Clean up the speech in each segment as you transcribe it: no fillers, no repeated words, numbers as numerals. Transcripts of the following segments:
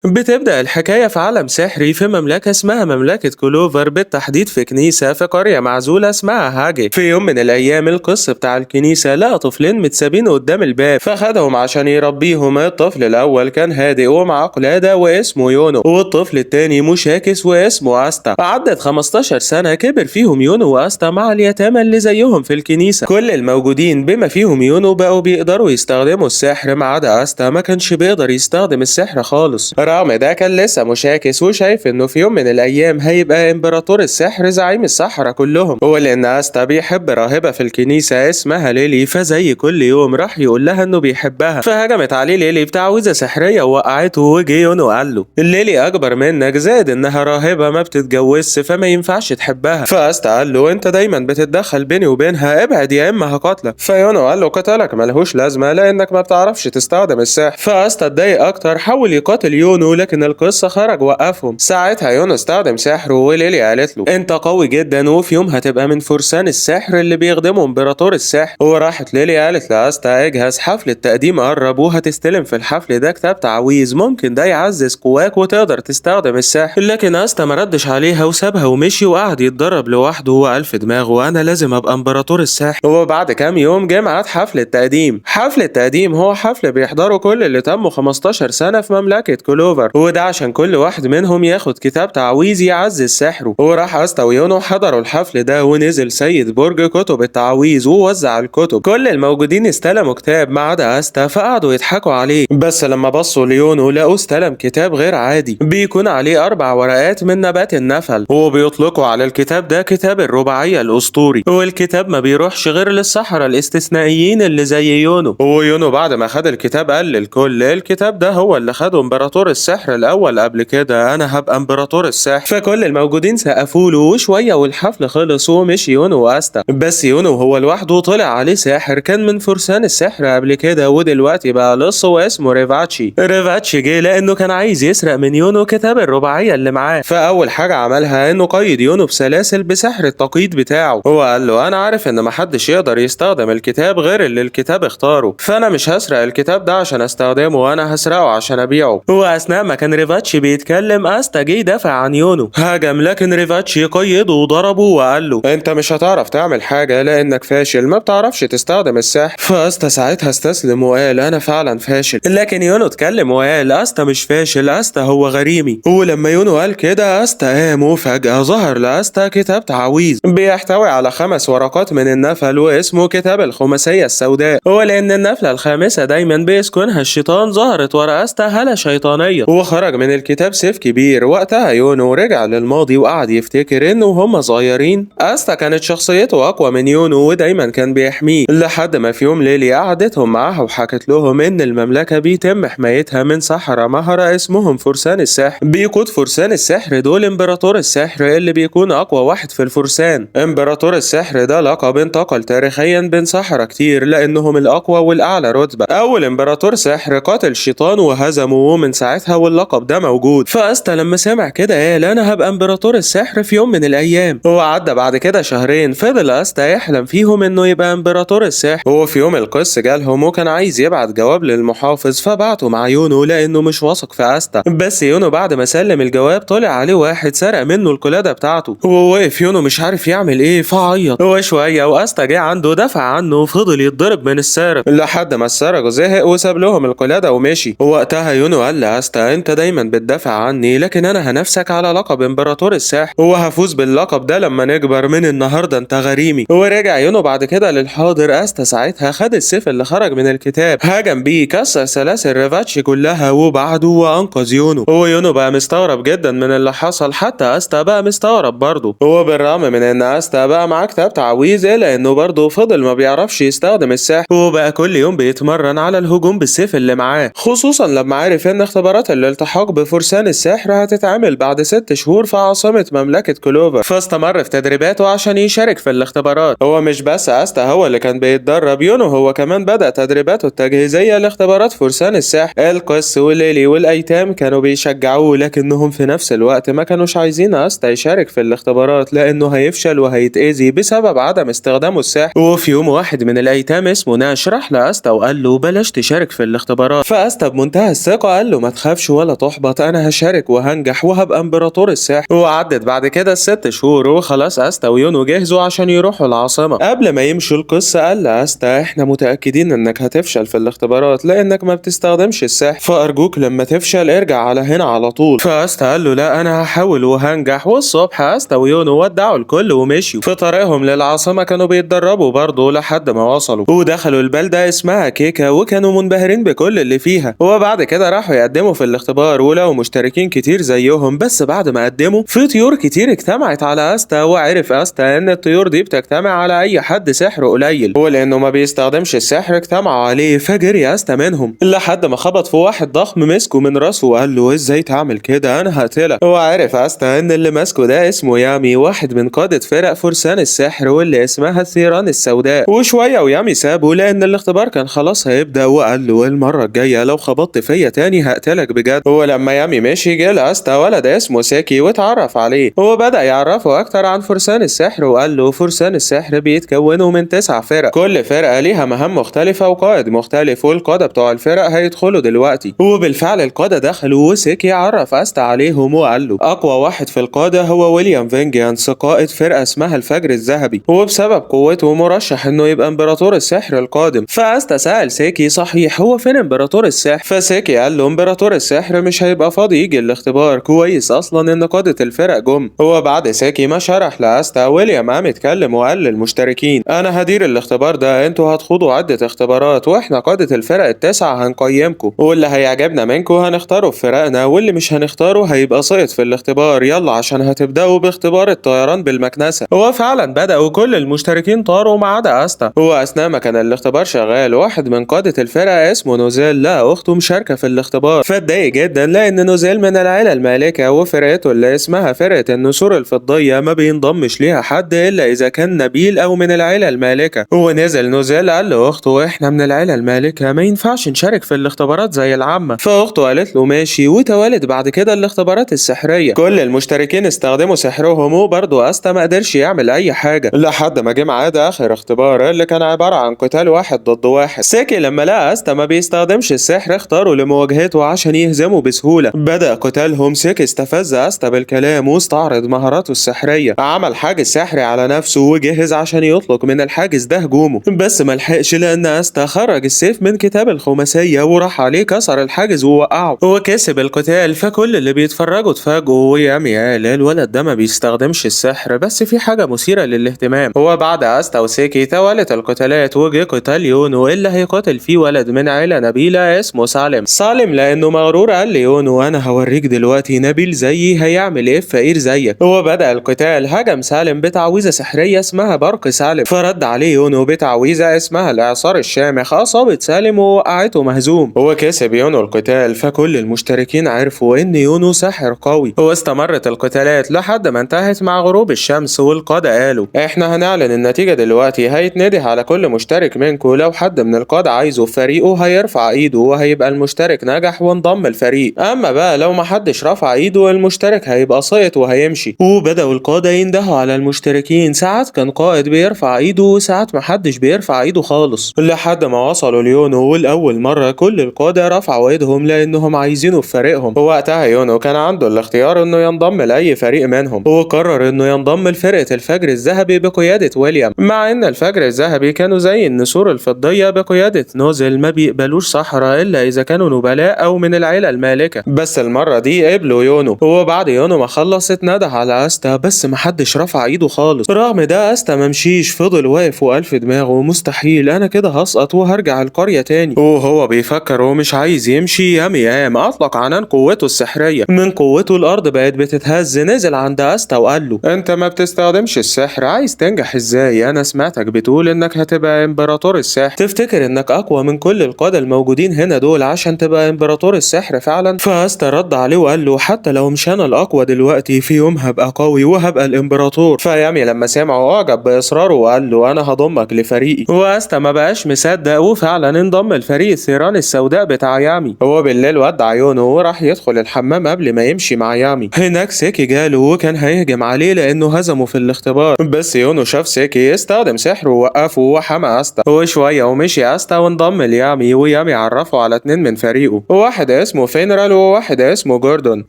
بتبدأ الحكاية في عالم سحري في مملكة اسمها مملكة كلوفر، بالتحديد في كنيسة في قرية معزولة اسمها هاجي. في يوم من الأيام القس بتاع الكنيسة لقى طفلين متسابين قدام الباب، فخدهم عشان يربيهم. الطفل الأول كان هادئ ومعاه قلادة واسمه يونو، والطفل التاني مشاكس واسمه أستا. عدت 15 سنة كبر فيهم يونو وأستا مع اليتامى اللي زيهم في الكنيسة. كل الموجودين بما فيهم يونو بقوا بيقدروا يستخدموا السحر، ما عدا أستا ما كانش بيقدر يستخدم السحر خالص. رغم ده كان لسه مشاكس وشايف انه في يوم من الايام هيبقى امبراطور السحر، زعيم السحرة كلهم. ولان استا بيحب راهبة في الكنيسة اسمها ليلي، فزي كل يوم راح يقول لها انه بيحبها. فهجمت عليه ليلي بتعويذة سحرية ووقعته، وجه يونو قال له ليلي اكبر منك، زائد انها راهبة ما بتتجوزش فما ينفعش تحبها. فاستا قال له انت دايما بتتدخل بيني وبينها، ابعد يا اما هقاتلك. فيونو قال له قتالك ملهوش لازمة لانك ما بتعرفش تستخدم السحر. فاستا اتضايق اكتر، حاول يقاتل يونو لكن القصة خرج وقفهم. ساعتها يونو استخدم سحره، وليلي قالت له انت قوي جدا وفي يوم هتبقى من فرسان السحر اللي بيخدموا امبراطور السحر. وراحت ليلي قالت لاستا اجهز، حفل التقديم قرب وهتستلم في الحفل ده كتاب تعويذ ممكن ده يعزز قواك وتقدر تستخدم السحر. لكن استا ما ردش عليها وسابها ومشي وقعد يتدرب لوحده وقال في دماغه انا لازم ابقى امبراطور السحر. وبعد كام يوم جه ميعاد حفل التقديم. حفل التقديم هو حفل بيحضره كل اللي تموا 15 سنة في مملكة كلوفر، وده عشان كل واحد منهم ياخد كتاب تعويذ يعزز سحره. وراح استا ويونو حضروا الحفل ده، ونزل سيد برج كتب التعويذ ووزع الكتب. كل الموجودين استلموا كتاب ما عدا استا، فقعدوا يضحكوا عليه. بس لما بصوا ليونو لقوا استلم كتاب غير عادي بيكون عليه 4 ورقات من نبات النفل، وبيطلقوا على الكتاب ده كتاب الرباعية الأسطوري. والكتاب ما بيروحش غير للسحرة الاستثنائيين اللي زي يونو. ويونو بعد ما خد الكتاب قال للكل الكتاب ده هو اللي خده امبراطور السحر الاول قبل كده، انا هبقى امبراطور السحر. فكل الموجودين سقفوا له وشويه والحفل خلص ومشي يونو واستا. بس يونو هو لوحده طلع عليه ساحر كان من فرسان السحر قبل كده، ودلوقتي بقى لص واسمه ريفاتشي. ريفاتشي جه لانه كان عايز يسرق من يونو كتاب الرباعيه اللي معاه. فاول حاجه عملها انه قيد يونو بسلاسل بسحر التقييد بتاعه. هو قال له انا عارف ان محدش يقدر يستخدم الكتاب غير اللي الكتاب اختاره، فانا مش هسرق الكتاب ده عشان استخدمه، وانا هسرقه عشان ابيعه. واثناء ما كان ريفاتشي بيتكلم استا جه يدافع عن يونو. هاجم لكن ريفاتشي قيده وضربه وقال له انت مش هتعرف تعمل حاجه لانك فاشل، ما بتعرفش تستخدم السحر. فاستا ساعتها استسلم وقال انا فعلا فاشل. لكن يونو اتكلم وقال استا مش فاشل، استا هو غريمي. ولما يونو قال كده استا قام، وفجاه ظهر لاستا كتاب تعويذ بيحتوي على 5 ورقات من النفل واسمه كتاب الخماسيه السوداء. ولان النفله الخامسه دايما بيسكنها الشيطان، ظهرت ورا استا هالة شيطانيه وخرج من الكتاب سيف كبير. وقتها يونو رجع للماضي وقعد يفتكر انه وهم صغيرين استا كانت شخصيته اقوى من يونو ودايما كان بيحميه، لحد ما في يوم ليلي قعدتهم معاها وحكت لهم ان المملكه بيتم حمايتها من سحرة مهرة اسمهم فرسان السحر. بيقود فرسان السحر دول امبراطور السحر اللي بيكون اقوى واحد في الفرسان. امبراطور السحر ده لقب انتقل تاريخيا بين سحرة كتير لانهم الاقوى والاعلى رتبه. اول امبراطور سحر قاتل الشيطان وهزمه، ومن ساعتها واللقب ده موجود. فاستا لما سمع كده قال انا هبقى امبراطور السحر في يوم من الايام. وعدى بعد كده شهرين فضل استا يحلم فيهم انه يبقى امبراطور السحر. وفي يوم القس جالهم وكان عايز يبعت جواب للمحافظ، فبعته مع يونو لانه مش واثق في استا. بس يونو بعد ما سلم الجواب طلع عليه واحد سرق منه القلاده بتاعته. ووقف يونو مش عارف يعمل ايه فعيط. وشويه واستا جه عنده دافع عنه وفضل يتضرب من السارق لحد ما السارق زهق وساب لهم القلاده ومشي. ووقتها يونو قال لاستا انت دايما بتدافع عني، لكن انا هنفسك على لقب امبراطور السحر وهفوز باللقب ده لما نكبر، من النهارده انت غريمي. ورجع يونو بعد كده للحاضر. استا ساعتها خد السيف اللي خرج من الكتاب، هاجم بيه كسر سلاسل ريفاتشي كلها وبعده وانقذ يونو. ويونو بقى مستغرب جدا من اللي حصل، حتى استا بقى مستغرب برضه. وبالرغم من ان استا بقى معاه كتاب تعويذ الا انه برضه فضل ما بيعرفش يستخدم السحر، وبقى كل يوم بيتمرن على الهجوم بالسيف اللي معاه، خصوصا لما عرف ان اختبارات الالتحاق بفرسان السحر هتتعمل بعد 6 شهور في عاصمة مملكة كلوفر. فاستمر في تدريباته عشان يشارك في الاختبارات. هو مش بس استا هو اللي كان بيتدرب، يونو هو كمان بدأ تدريباته التجهيزية لاختبارات فرسان السحر. القس وليلي والايتام كانوا بيشجعوه، لكنهم في نفس الوقت ما كانوش عايزين استا يشارك في الاختبارات لانه هيفشل وهيتأذي بسبب عدم استخدامه السحر. وفي يوم واحد من الايتام اسمه ناش راح لاستا وقال له بلاش تشارك في الاختبارات. فاستا بمنتهى الثقة قال له ما تخافش تخافش ولا تحبط، انا هشارك وهنجح وهبقى امبراطور السحر. وعدت بعد كده ال6 شهور وخلاص استا ويونو جهزوا عشان يروحوا العاصمة. قبل ما يمشوا القصة قال لاستا احنا متأكدين انك هتفشل في الاختبارات لانك ما بتستخدمش السحر، فارجوك لما تفشل ارجع على هنا على طول. فاستا قال له لا انا هحاول وهنجح. والصبح استا ويونو ودعوا الكل ومشيوا. في طريقهم للعاصمة كانوا بيتدربوا برضه لحد ما وصلوا ودخلوا البلدة اسمها كيكا وكانوا منبهرين بكل اللي فيها. وبعد كده راحوا يقدموا في الاختبار ولقوا مشتركين كتير زيهم، بس بعد ما قدموا في طيور كتير اجتمعت على استا، وعرف استا ان الطيور دي بتجتمع على اي حد سحره قليل، ولانه ما بيستخدمش السحر اجتمعوا عليه. فجري استا منهم لحد ما خبط في واحد ضخم مسكه من راسه وقال له ازاي تعمل كده انا هقتلك. وعرف استا ان اللي ماسكه ده اسمه يامي، واحد من قادة فرق فرسان السحر واللي اسمها الثيران السوداء. وشوية ويامي سابه لان الاختبار كان خلاص هيبدأ، وقال له المرة الجاية لو خبطت فيا تاني هقتلك بجد. ولما يامي مشي جه لاستا ولد اسمه سيكي واتعرف عليه وبدأ يعرفه اكتر عن فرسان السحر، وقال له فرسان السحر بيتكونوا من 9 فرق، كل فرقة ليها مهام مختلفة وقائد مختلف، والقادة بتوع الفرق هيدخلوا دلوقتي. وبالفعل القادة دخلوا وسيكي عرف استا عليهم وقال له اقوى واحد في القادة هو ويليام فينجيانس قائد فرقة اسمها الفجر الذهبي، وبسبب قوته مرشح انه يبقى امبراطور السحر القادم. فاستا سأل سيكي صحيح هو فين امبراطور السحر؟ فسيكي قال له امبراطور السحر مش هيبقى فاضي يجي الاختبار، كويس اصلا ان قادة الفرق جم. هو بعد سيكي ما شرح لاستا ويليام قام اتكلم وقال للمشتركين انا هدير الاختبار ده، انتوا هتخوضوا عدة اختبارات واحنا قادة الفرق ال9 هنقيمكم، واللي هيعجبنا منكم هنختاره في فرقنا، واللي مش هنختاره هيبقى سقط في الاختبار. يلا عشان هتبداوا باختبار الطيران بالمكنسة. هو فعلا بدأوا كل المشتركين طاروا ما عدا استا. هو اثناء ما كان الاختبار شغال واحد من قادة الفرقة اسمه نوزيل لقى اخته مشاركة في الاختبار، فاتضايق جدا لان نوزيل من العيلة المالكة وفرقته اللي اسمها فرقة النسور الفضية ما بينضمش ليها حد الا اذا كان نبيل او من العيلة المالكة. ونزل نوزيل قال لاخته احنا من العيلة المالكة ما ينفعش نشارك في الاختبارات زي العامة، فاخته قالت له ماشي. وتوالد بعد كده الاختبارات السحرية، كل المشتركين استخدموا سحرهم وبرضه استا ما قدرش يعمل اي حاجة لحد ما جه ميعاد اخر اختبار اللي كان عبارة عن قتال واحد ضد واحد. سيكي لما لقى استا ما بيستخدمش السحر اختاروا لمواجهته عشان يهزموا بسهولة. بدأ قتالهم. سيكي استفز استا بالكلام واستعرض مهاراته السحرية، عمل حاجز سحري على نفسه وجهز عشان يطلق من الحاجز ده هجومه، بس ملحقش لان استا خرج السيف من كتاب الخماسية وراح عليه كسر الحاجز ووقعه وكسب القتال. فكل اللي بيتفرجوا اتفاجئوا، ويامي قال الولد ده ما بيستخدمش السحر بس في حاجة مثيرة للاهتمام. هو بعد استا وسيكي توالت القتالات وجه قتال يونو اللي هيقاتل فيه ولد من عيلة نبيلة اسمه سالم لانه مغرور قال ليونو انا هوريك دلوقتي نبيل زيي هيعمل ايه في فقير زيك. هو بدأ القتال. هجم سالم بتعويذة سحرية اسمها برق سالم، فرد عليه يونو بتعويذة اسمها الاعصار الشامخ، اصابت سالم ووقعته مهزوم. هو كسب يونو القتال. فكل المشتركين عرفوا ان يونو ساحر قوي. واستمرت القتالات لحد ما انتهت مع غروب الشمس، والقادة قالوا احنا هنعلن النتيجة دلوقتي، هيتنده على كل مشترك منكم لو حد من القادة عايزه في فريقه هيرفع ايده وهيبقى المشترك نجح وانضم الفريق، اما بقى لو محدش رفع ايده المشترك هيبقى سقط وهيمشي. وبدأوا القادة يندهوا على المشتركين، ساعات كان قائد بيرفع ايده وساعات محدش بيرفع ايده خالص، لحد ما وصلوا ليونو. والأول مرة كل القادة رفعوا ايدهم لانهم عايزينه في فريقهم. ووقتها يونو كان عنده الاختيار انه ينضم لاي فريق منهم، وقرر انه ينضم لفرقة الفجر الذهبي بقيادة ويليام، مع ان الفجر الذهبي كانوا زي النسور الفضية بقيادة نوزل ما بيقبلوش سحرة الا اذا كانوا نبلاء او من العيلة المالكة، بس المرة دي قبلوا يونو. وبعد يونو ما خلص اتنده على استا بس محدش رفع ايده خالص. رغم ده استا ممشيش، فضل واقف وقال في دماغه مستحيل انا كده هسقط وهرجع القرية تاني. وهو بيفكر ومش عايز يمشي يامي قام اطلق عنان قوته السحرية. من قوته الارض بقت بتتهز. نزل عند استا وقال له انت ما بتستخدمش السحر، عايز تنجح ازاي؟ انا سمعتك بتقول انك هتبقى امبراطور السحر، تفتكر انك اقوى من كل القادة الموجودين هنا دول عشان تبقى امبراطور السحر فعلا؟ فاستا رد عليه وقال له حتى لو مش انا الاقوى دلوقتي في يوم هبقى قوي وهبقى الامبراطور. فيامي لما سمعه اعجب باصراره وقال له انا هضمك لفريقي. واستا ما بقاش مصدق وفعلا انضم لفريق الثيران السوداء بتاع يامي. هو بالليل ودع يونو وراح يدخل الحمام قبل ما يمشي مع يامي. هناك سيكي جاله وكان هيهجم عليه لانه هزمه في الاختبار، بس يونو شاف سيكي استخدم سحره ووقفه وحمى استا. وشويه ومشي استا وانضم ليامي، ويامي عرفه على 2 من فريقه، واحد اسمه فينرال وواحد اسمه جوردون.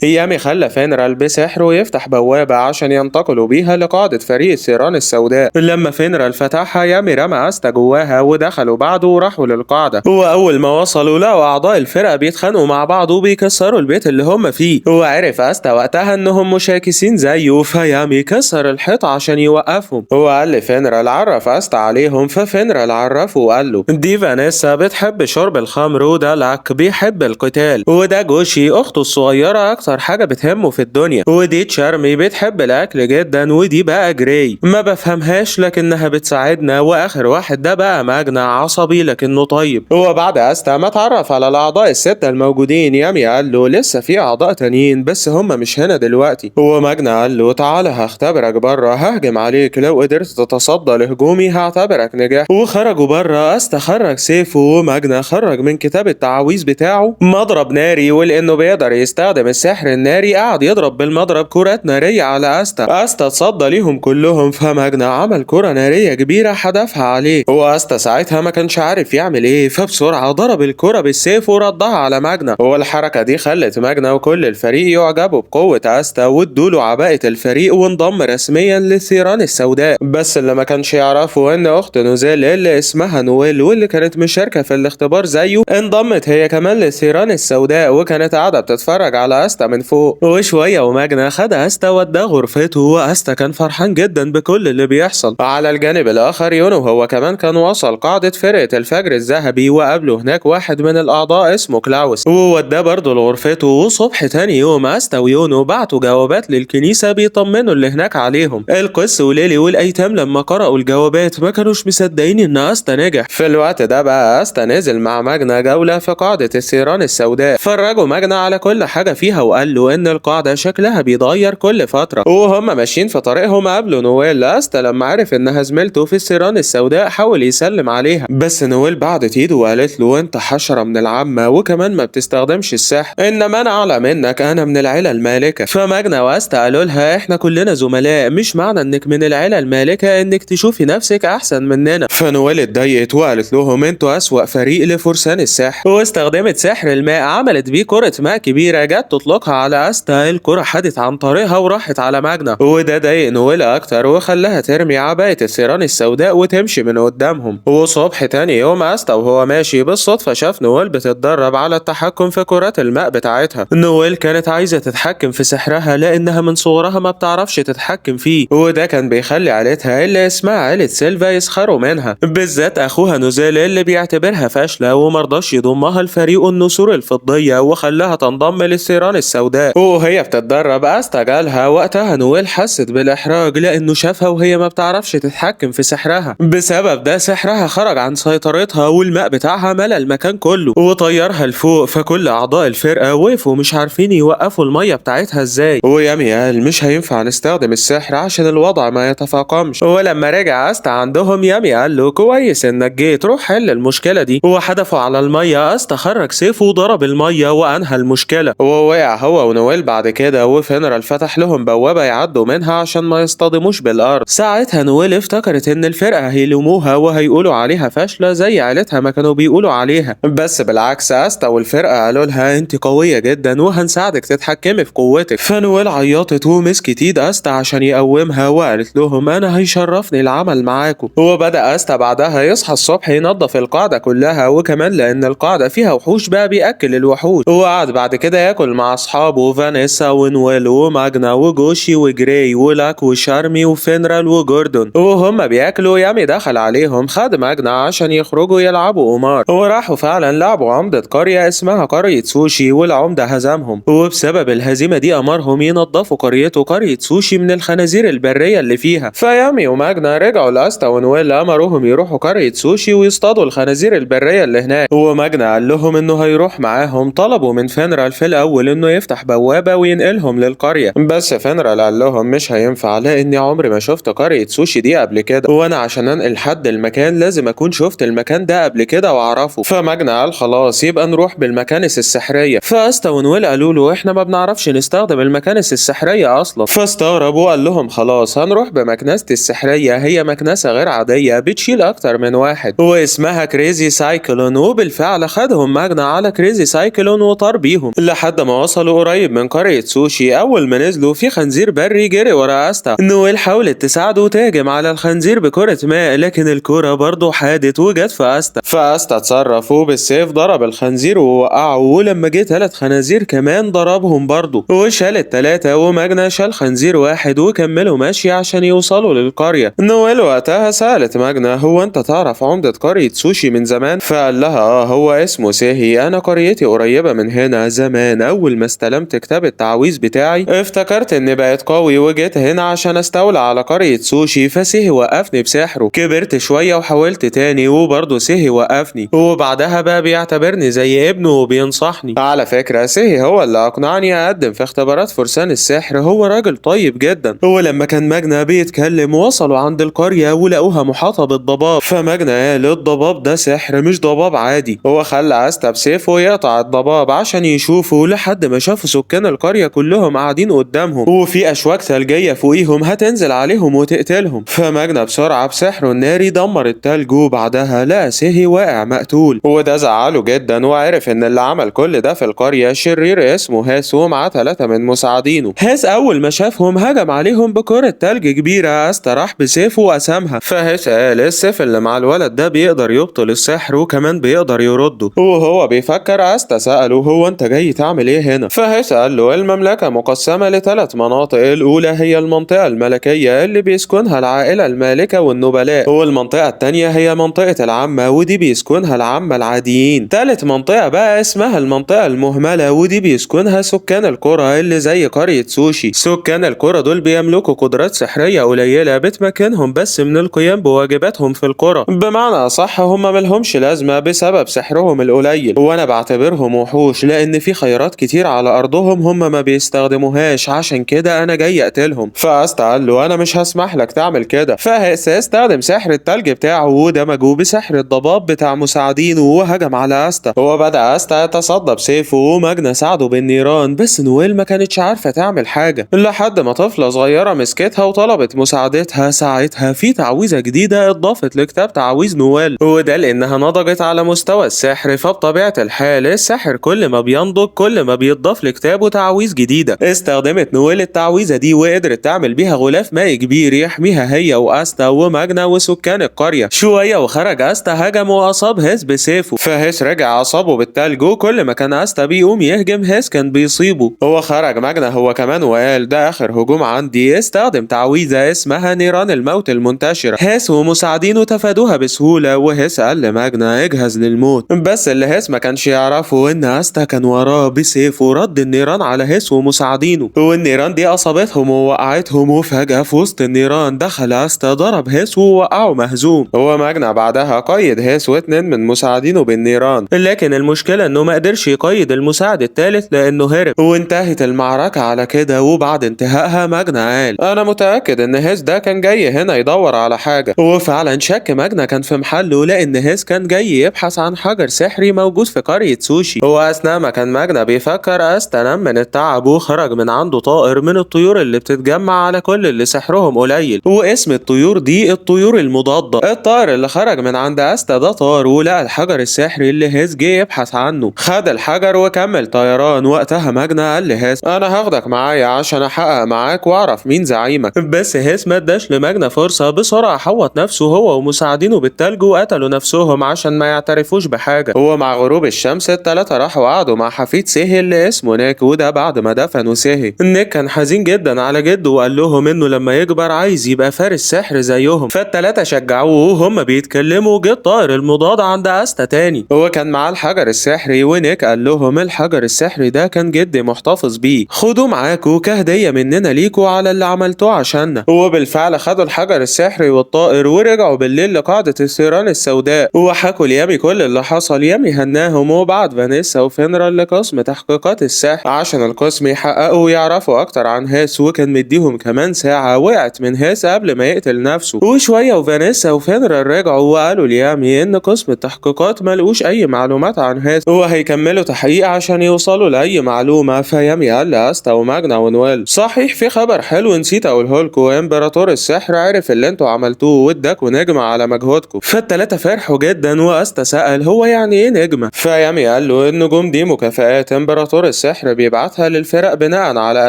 يامي خلى فينرال بسحره يفتح بوابة عشان ينتقلوا بيها لقاعدة فريق الثيران السوداء. لما فينرال فتحها يامي رمى أستا جواها ودخلوا بعضه وراحوا للقاعدة. وأول ما وصلوا لقوا أعضاء الفرقة بيتخانقوا مع بعض وبيكسروا البيت اللي هم فيه. وعرف أستا وقتها إنهم مشاكسين زيه، فيامي كسر الحيط عشان يوقفهم. وقال لفينرال عرف أستا عليهم، ففينرال عرفه وقال له دي فانيسا بتحب شرب الخمر، وده لاك بيحب القتال، وده جوشي أخته الصغيرة أكتر حاجة بتهمه في الدنيا، ودي تشارمي بتحب الأكل جدا، ودي بقى جراي ما بفهمهاش لكنها بتساعدنا، وآخر واحد ده بقى ماجنا عصبي لكنه طيب. وبعد أستا ما اتعرف على الأعضاء الستة الموجودين، يامي قال له لسه في أعضاء تانيين بس هم مش هنا دلوقتي. وماجنا قال له تعالى هختبرك بره، ههجم عليك، لو قدرت تتصدى لهجومي هعتبرك نجاح. وخرجوا بره، أستا خرج سيفه وماجنا خرج من كتاب التعاويذ بتاعه مضرب ناري، ولأنه بيقدر يستخدم السحر الناري قعد يضرب بالمضرب كرات نارية على أستا اتصدى ليهم كلهم، فماجنا عمل كرة نارية كبيرة حدفها عليه، وأستا ساعتها ما كانش عارف يعمل ايه، فبسرعة ضرب الكرة بالسيف وردها على ماجنا. والحركة دي خلت ماجنا وكل الفريق يعجبوا بقوة أستا وادوله عباءة الفريق وانضم رسميا للثيران السوداء. بس اللي ما كانش يعرفوا ان اخت نوزيل اللي اسمها نويل واللي كانت مشاركة في الاختبار زيه انضمت هي كمان للثيران السوداء، وكانت قاعدة بتتفرج على أستا من فوق. وشوية وماجنا خد أستا وداه غرفته، وأستا كان فرحان جدا بكل اللي بيحصل. على الجانب الآخر يونو هو كمان كان وصل قاعدة فرقة الفجر الذهبي، وقابله هناك واحد من الأعضاء اسمه كلاوس ووداه برضه لغرفته. وصبح تاني يوم أستا ويونو بعتوا جوابات للكنيسة بيطمنوا اللي هناك عليهم. القس وليلي والأيتام لما قرأوا الجوابات ما كانوش مصدقين إن أستا نجح. في الوقت ده بقى أستا نزل مع ماجنا جولة في قاعدة الثيران السوداء، فرجوا ماجنا على كل حاجة فيها وقال له إن القاعدة شكلها بيتغير كل فترة. وهم ماشيين في طريقهم قابلوا نويل. أستا لما عرف إنها زميلته في الثيران السوداء حاول يسلم عليها، بس نويل بعدت ايده وقالت له انت حشرة من العامة وكمان ما بتستخدمش السحر، انما انا اعلى منك، انا من العيلة المالكة. فماجنا واستا قالوا لها احنا كلنا زملاء، مش معنى انك من العيلة المالكة انك تشوفي نفسك احسن مننا. فنويل اتضايقت وقالت لهم انتوا اسوأ فريق لفرسان السحر، واستخدمت سحر الماء عملت بيه كرة ماء كبيرة جت تطلقها على استا. الكرة حدت عن طريقها وراحت على ماجنا، وده ضايق نويل اكتر وخلاها ترمي عباية الثيران السوداء وتمشي من قدامهم. وصبح تاني يوم أستا وهو ماشي بالصدفة شاف نويل بتتدرب على التحكم في كرات الماء بتاعتها. نويل كانت عايزة تتحكم في سحرها لأنها من صغرها ما بتعرفش تتحكم فيه، وده كان بيخلي عيلتها اللي اسمها عيلة سيلفا يسخروا منها، بالذات أخوها نوزيل اللي بيعتبرها فاشلة ومرضاش يضمها لفريق النسور الفضية وخلاها تنضم للثيران السوداء. وهي بتتدرب أستا جالها وقتها نويل حست بالإحراج لأنه شافها وهي ما بتعرفش تتحكم في سحرها. بسبب ده سحرها خرج عن سيطرتها والماء بتاعها ملأ المكان كله وطيرها لفوق، فكل أعضاء الفرقة وقفوا مش عارفين يوقفوا المية بتاعتها ازاي. ويامي قال مش هينفع نستخدم السحر عشان الوضع ما يتفاقمش. ولما رجع أستا عندهم يامي قال له كويس انك جيت، روح حل المشكلة دي. وحدفوا على المية، أستا خرج سيفه وضرب المية وأنهى المشكلة. ووقع هو ونويل بعد كده، وفينرال فتح لهم بوابة يعدوا منها عشان ما يصطدموش بالأرض. ساعتها نويل افتكرت ان الفرقة هيلوموها وهيقولوا عليها فاشلة زي عيلتها ما كانوا بيقولوا عليها، بس بالعكس أستا والفرقة قالوا لها انت قوية جدا وهنساعدك تتحكمي في قوتك. فنويل عيطت ومسكت ايد أستا عشان يقومها وقالت لهم انا هيشرفني العمل معاكم. وبدأ أستا بعدها يصحى الصبح ينظف القاعدة كلها، وكمان لان القاعدة فيها وحوش بقى بيأكل الوحوش. وقعد بعد كده ياكل مع اصحابه فانيسا ونويل وماجنا وجوشي وجراي ولاك وشارمي وفينرال وجوردون. وهم بياكلوا يامي دخل عليهم خد ماجنا عشان يخرجوا يلعبوا قمار، وراحوا فعلا لعبوا عمدة قرية اسمها قرية سوشي والعمدة هزمهم، وبسبب الهزيمة دي أمرهم ينظفوا قريته قرية سوشي من الخنازير البرية اللي فيها. فيامي وماجنا رجعوا لأستا ونويل أمروهم يروحوا قرية سوشي ويصطادوا الخنازير البرية اللي هناك، وماجنا قال لهم إنه هيروح معاهم. طلبوا من فينرال في الأول إنه يفتح بوابة وينقلهم للقرية، بس فينرال قال لهم مش هينفع لأني عمري ما شفت قرية سوشي دي قبل كده، وانا عشان انقل حد المكان لازم اكون شفت المكان ده قبل كده واعرفه. فماجنا قال خلاص يبقى نروح بالمكانس السحريه. فاستا ونويل قالوا له احنا ما بنعرفش نستخدم المكانس السحريه اصلا، فاستغرب وقال لهم خلاص هنروح بمكنستي السحريه، هي مكنسه غير عاديه بتشيل اكتر من واحد واسمها كريزي سايكلون. وبالفعل خدهم ماجنا على كريزي سايكلون وطار بيهم لحد ما وصلوا قريب من قرية سوشي. أول ما نزلوا في خنزير بري جري ورا أستا. نويل حاولت تساعده وتهجم على الخنزير بكرة ماء، لكن الكرة برضه حادت وجت في أستا. فأستا اتصرف وبالسيف ضرب الخنزير ووقعه، ولما جه 3 خنازير كمان ضربهم برضه وشال ال3، وماجنا شال خنزير واحد وكملوا ماشي عشان يوصلوا للقرية. نويل وقتها سألت ماجنا هو انت تعرف عمدة قرية سوشي من زمان؟ فقال لها هو اسمه سيهي، انا قريتي قريبة من هنا. زمان اول ما استلمت كتاب التعويذ بتاعي افتكرت اني بقيت قوي وجيت هنا عشان استولى على قرية سوشي، فسيهي وقفني بسحره. كبرت شوية وحاولت تاني وبرضه سيهي وقفني، وبعدها بقى بيعتبرني زي ابنه وبينصحني. على فكرة سيهي هو اللي اقنعني اقدم في اختبارات فرسان السحر، هو راجل طيب جدا. ولما كان ماجنا بيتكلم وصلوا عند القرية ولقوها محاطة بالضباب، فماجنا قال الضباب ده سحر مش ضباب عادي. هو خلى أستا بسيفه يقطع الضباب عشان يشوفوا، لحد ما شافوا سكان القرية كلهم قاعدين قدامهم وفي أشواك ثلجية فوقيهم هتنزل عليهم وتقتلهم. فماجنا بسرعة بسحره الناري دمر التلج، وبعدها لقى سيهي واقع مقتول، وده زعله جدا وعرف ان اللي عمل كل ده في القرية شرير اسمه هاس ومعاه 3 من مساعدينه. هاس أول ما شافهم هجم عليهم بكرة تلج كبيرة. أستا راح بسيفه وقسمها، فهاس قال السيف اللي مع الولد ده بيقدر يبطل السحر وكمان بيقدر يرده. وهو بيفكر أستا سأله هو انت جاي تعمل ايه هنا؟ فهاس قال له المملكة مقسمة ل3 مناطق، الأولى هي المنطقة الملكية اللي بيسكنها العائلة المالكة والنبلاء، والمنطقة التانية هي منطقة العامة ودي بيسكنها العامة العاديين. تالت منطقة بقى اسمها المنطقة المهملة ودي بيسكنها سكان القرى اللي زي قرية سوشي. سكان القرى دول بيملكوا قدرات سحرية قليلة بتمكنهم بس من القيام بواجباتهم في القرى، بمعنى أصح هم ملهمش لازمة بسبب سحرهم القليل، وأنا بعتبرهم وحوش لأن في خيرات كتير على أرضهم هم ما بيستخدموهاش، عشان كده أنا جاي أقتلهم. فأستا قال له أنا مش هسمح لك تعمل كده. فهاس استخدم سحر التلج بتاعه ودمجه بسحر الضباب بتاع مساعدينه وهجم على أستا. هو بدأ أستا يتصدى بسيفه وماجنا ساعده بالنيران، بس نويل ما كانتش عارفة تعمل حاجة لحد ما طفلة صغيرة مسكتها وطلبت مساعدتها. ساعتها في تعويذة جديدة اتضافت لكتاب تعويذ نويل، وده لأنها نضجت على مستوى السحر، فبطبيعة الحال السحر كل ما بينضج كل ما بيتضاف لكتابه تعويذ جديدة. استخدمت نويل التعويذة دي وقدرت تعمل بيها غلاف مائي كبير يحميها هي وأستا وماجنا وسكان القرية. شوية وخرج أستا هجم وأصاب هيس بسيفه، فهيس رجع أصابه بالتلج، وكل ما كان أستا بيقوم يهجم هيس كان بيصيبه. هو خرج ماجنا هو كمان وقال ده آخر هجوم عندي. استخدم تعويذة اسمها نيران الموت المنتشرة. هيس ومساعدينه تفادوها بسهولة، وهيس قال لماجنا اجهز للموت، بس اللي هيس ما كانش يعرفه ان أستا كان وراه بسيف ورد النيران على هيس ومساعدينه، والنيران دي أصابتهم ووقعتهم. وفجأة في وسط النيران دخل أستا ضرب هيس ووقعه مهزوم. هو ماجنا بعدها قيد هيس و2 من مساعدينه بالنيران، لكن المشكلة انه ما قدرش يقيد المساعد الثالث لانه هرب، وانتهت المعركة على كده. وبعد انتهائها ماجنا قال انا متأكد ان هيس ده كان جاي هنا يدور على حاجة، وفعلا شك ماجنا كان في محله لان هيس كان جاي يبحث عن حجر سحري موجود في قرية سوشي. واثناء ما كان ماجنا بيفكر أستا نام من التعب وخرج من عنده طائر من الطيور اللي بتتجمع على كل اللي سحرهم قليل، واسم الطيور دي الطيور المضادة. الطائر اللي خرج من عند أستا ده طار ولقى الحجر السحري اللي هيس جه يبحث عنه، خد الحجر وكمل طيران. وقتها ماجنا قال لهيس انا هاخدك معايا عشان احقق معاك واعرف مين زعيمك، بس هيس ما اداش لماجنا فرصة. بسرعة حوط نفسه هو ومساعدينه بالتلج وقتلوا نفسهم عشان ما يعترفوش بحاجة. هو مع غروب الشمس ال3 راحوا قعدوا مع حفيد سيهي اللي اسمه نيك، وده بعد ما دفنوا سيهي. نيك كان حزين جدا على جده وقال لهم انه لما يكبر عايز يبقى فارس سحر زيهم، فال3 شجعوه. وهم بيتكلموا جه الطائر المضاد عند أستا تاني، هو كان معاه الحجر السحري. ونيك قال لهم الحجر السحري ده كان جدي محتفظ بيه، خدوه معاكوا كهدية مننا ليكوا على اللي عملتوه عشاننا. وبالفعل خدوا الحجر السحري والطائر ورجعوا بالليل لقاعدة الثيران السوداء وحكوا ليامي كل اللي حصل. يامي هناهم وبعت فانيسا وفينرال لقسم تحقيقات السحر عشان القسم يحققوا ويعرفوا اكتر عن هيس، وكان مديهم كمان ساعة. وقعت من هيس قبل ما يقتل نفسه، وشوية وفانيسا وفينرال رجعوا وقالوا ليامي ان قسم التحقيقات ملقوش اي معلومات عن هيس وهيكملوا تحقيق عشان يوصلوا لاي معلومة. فيامي قال لأستا وماجنا ونويل صحيح في خبر حلو نسيت اقوله لكم، امبراطور السحر عرف اللي انتوا عملتوه واداكوا نجمة على مجهودكم. فال3 فرحوا جدا، وأستا سأل هو يعني ايه نجمة؟ فيامي قال له النجوم دي مكافآت امبراطور السحر بيبعتها للفرق بناء على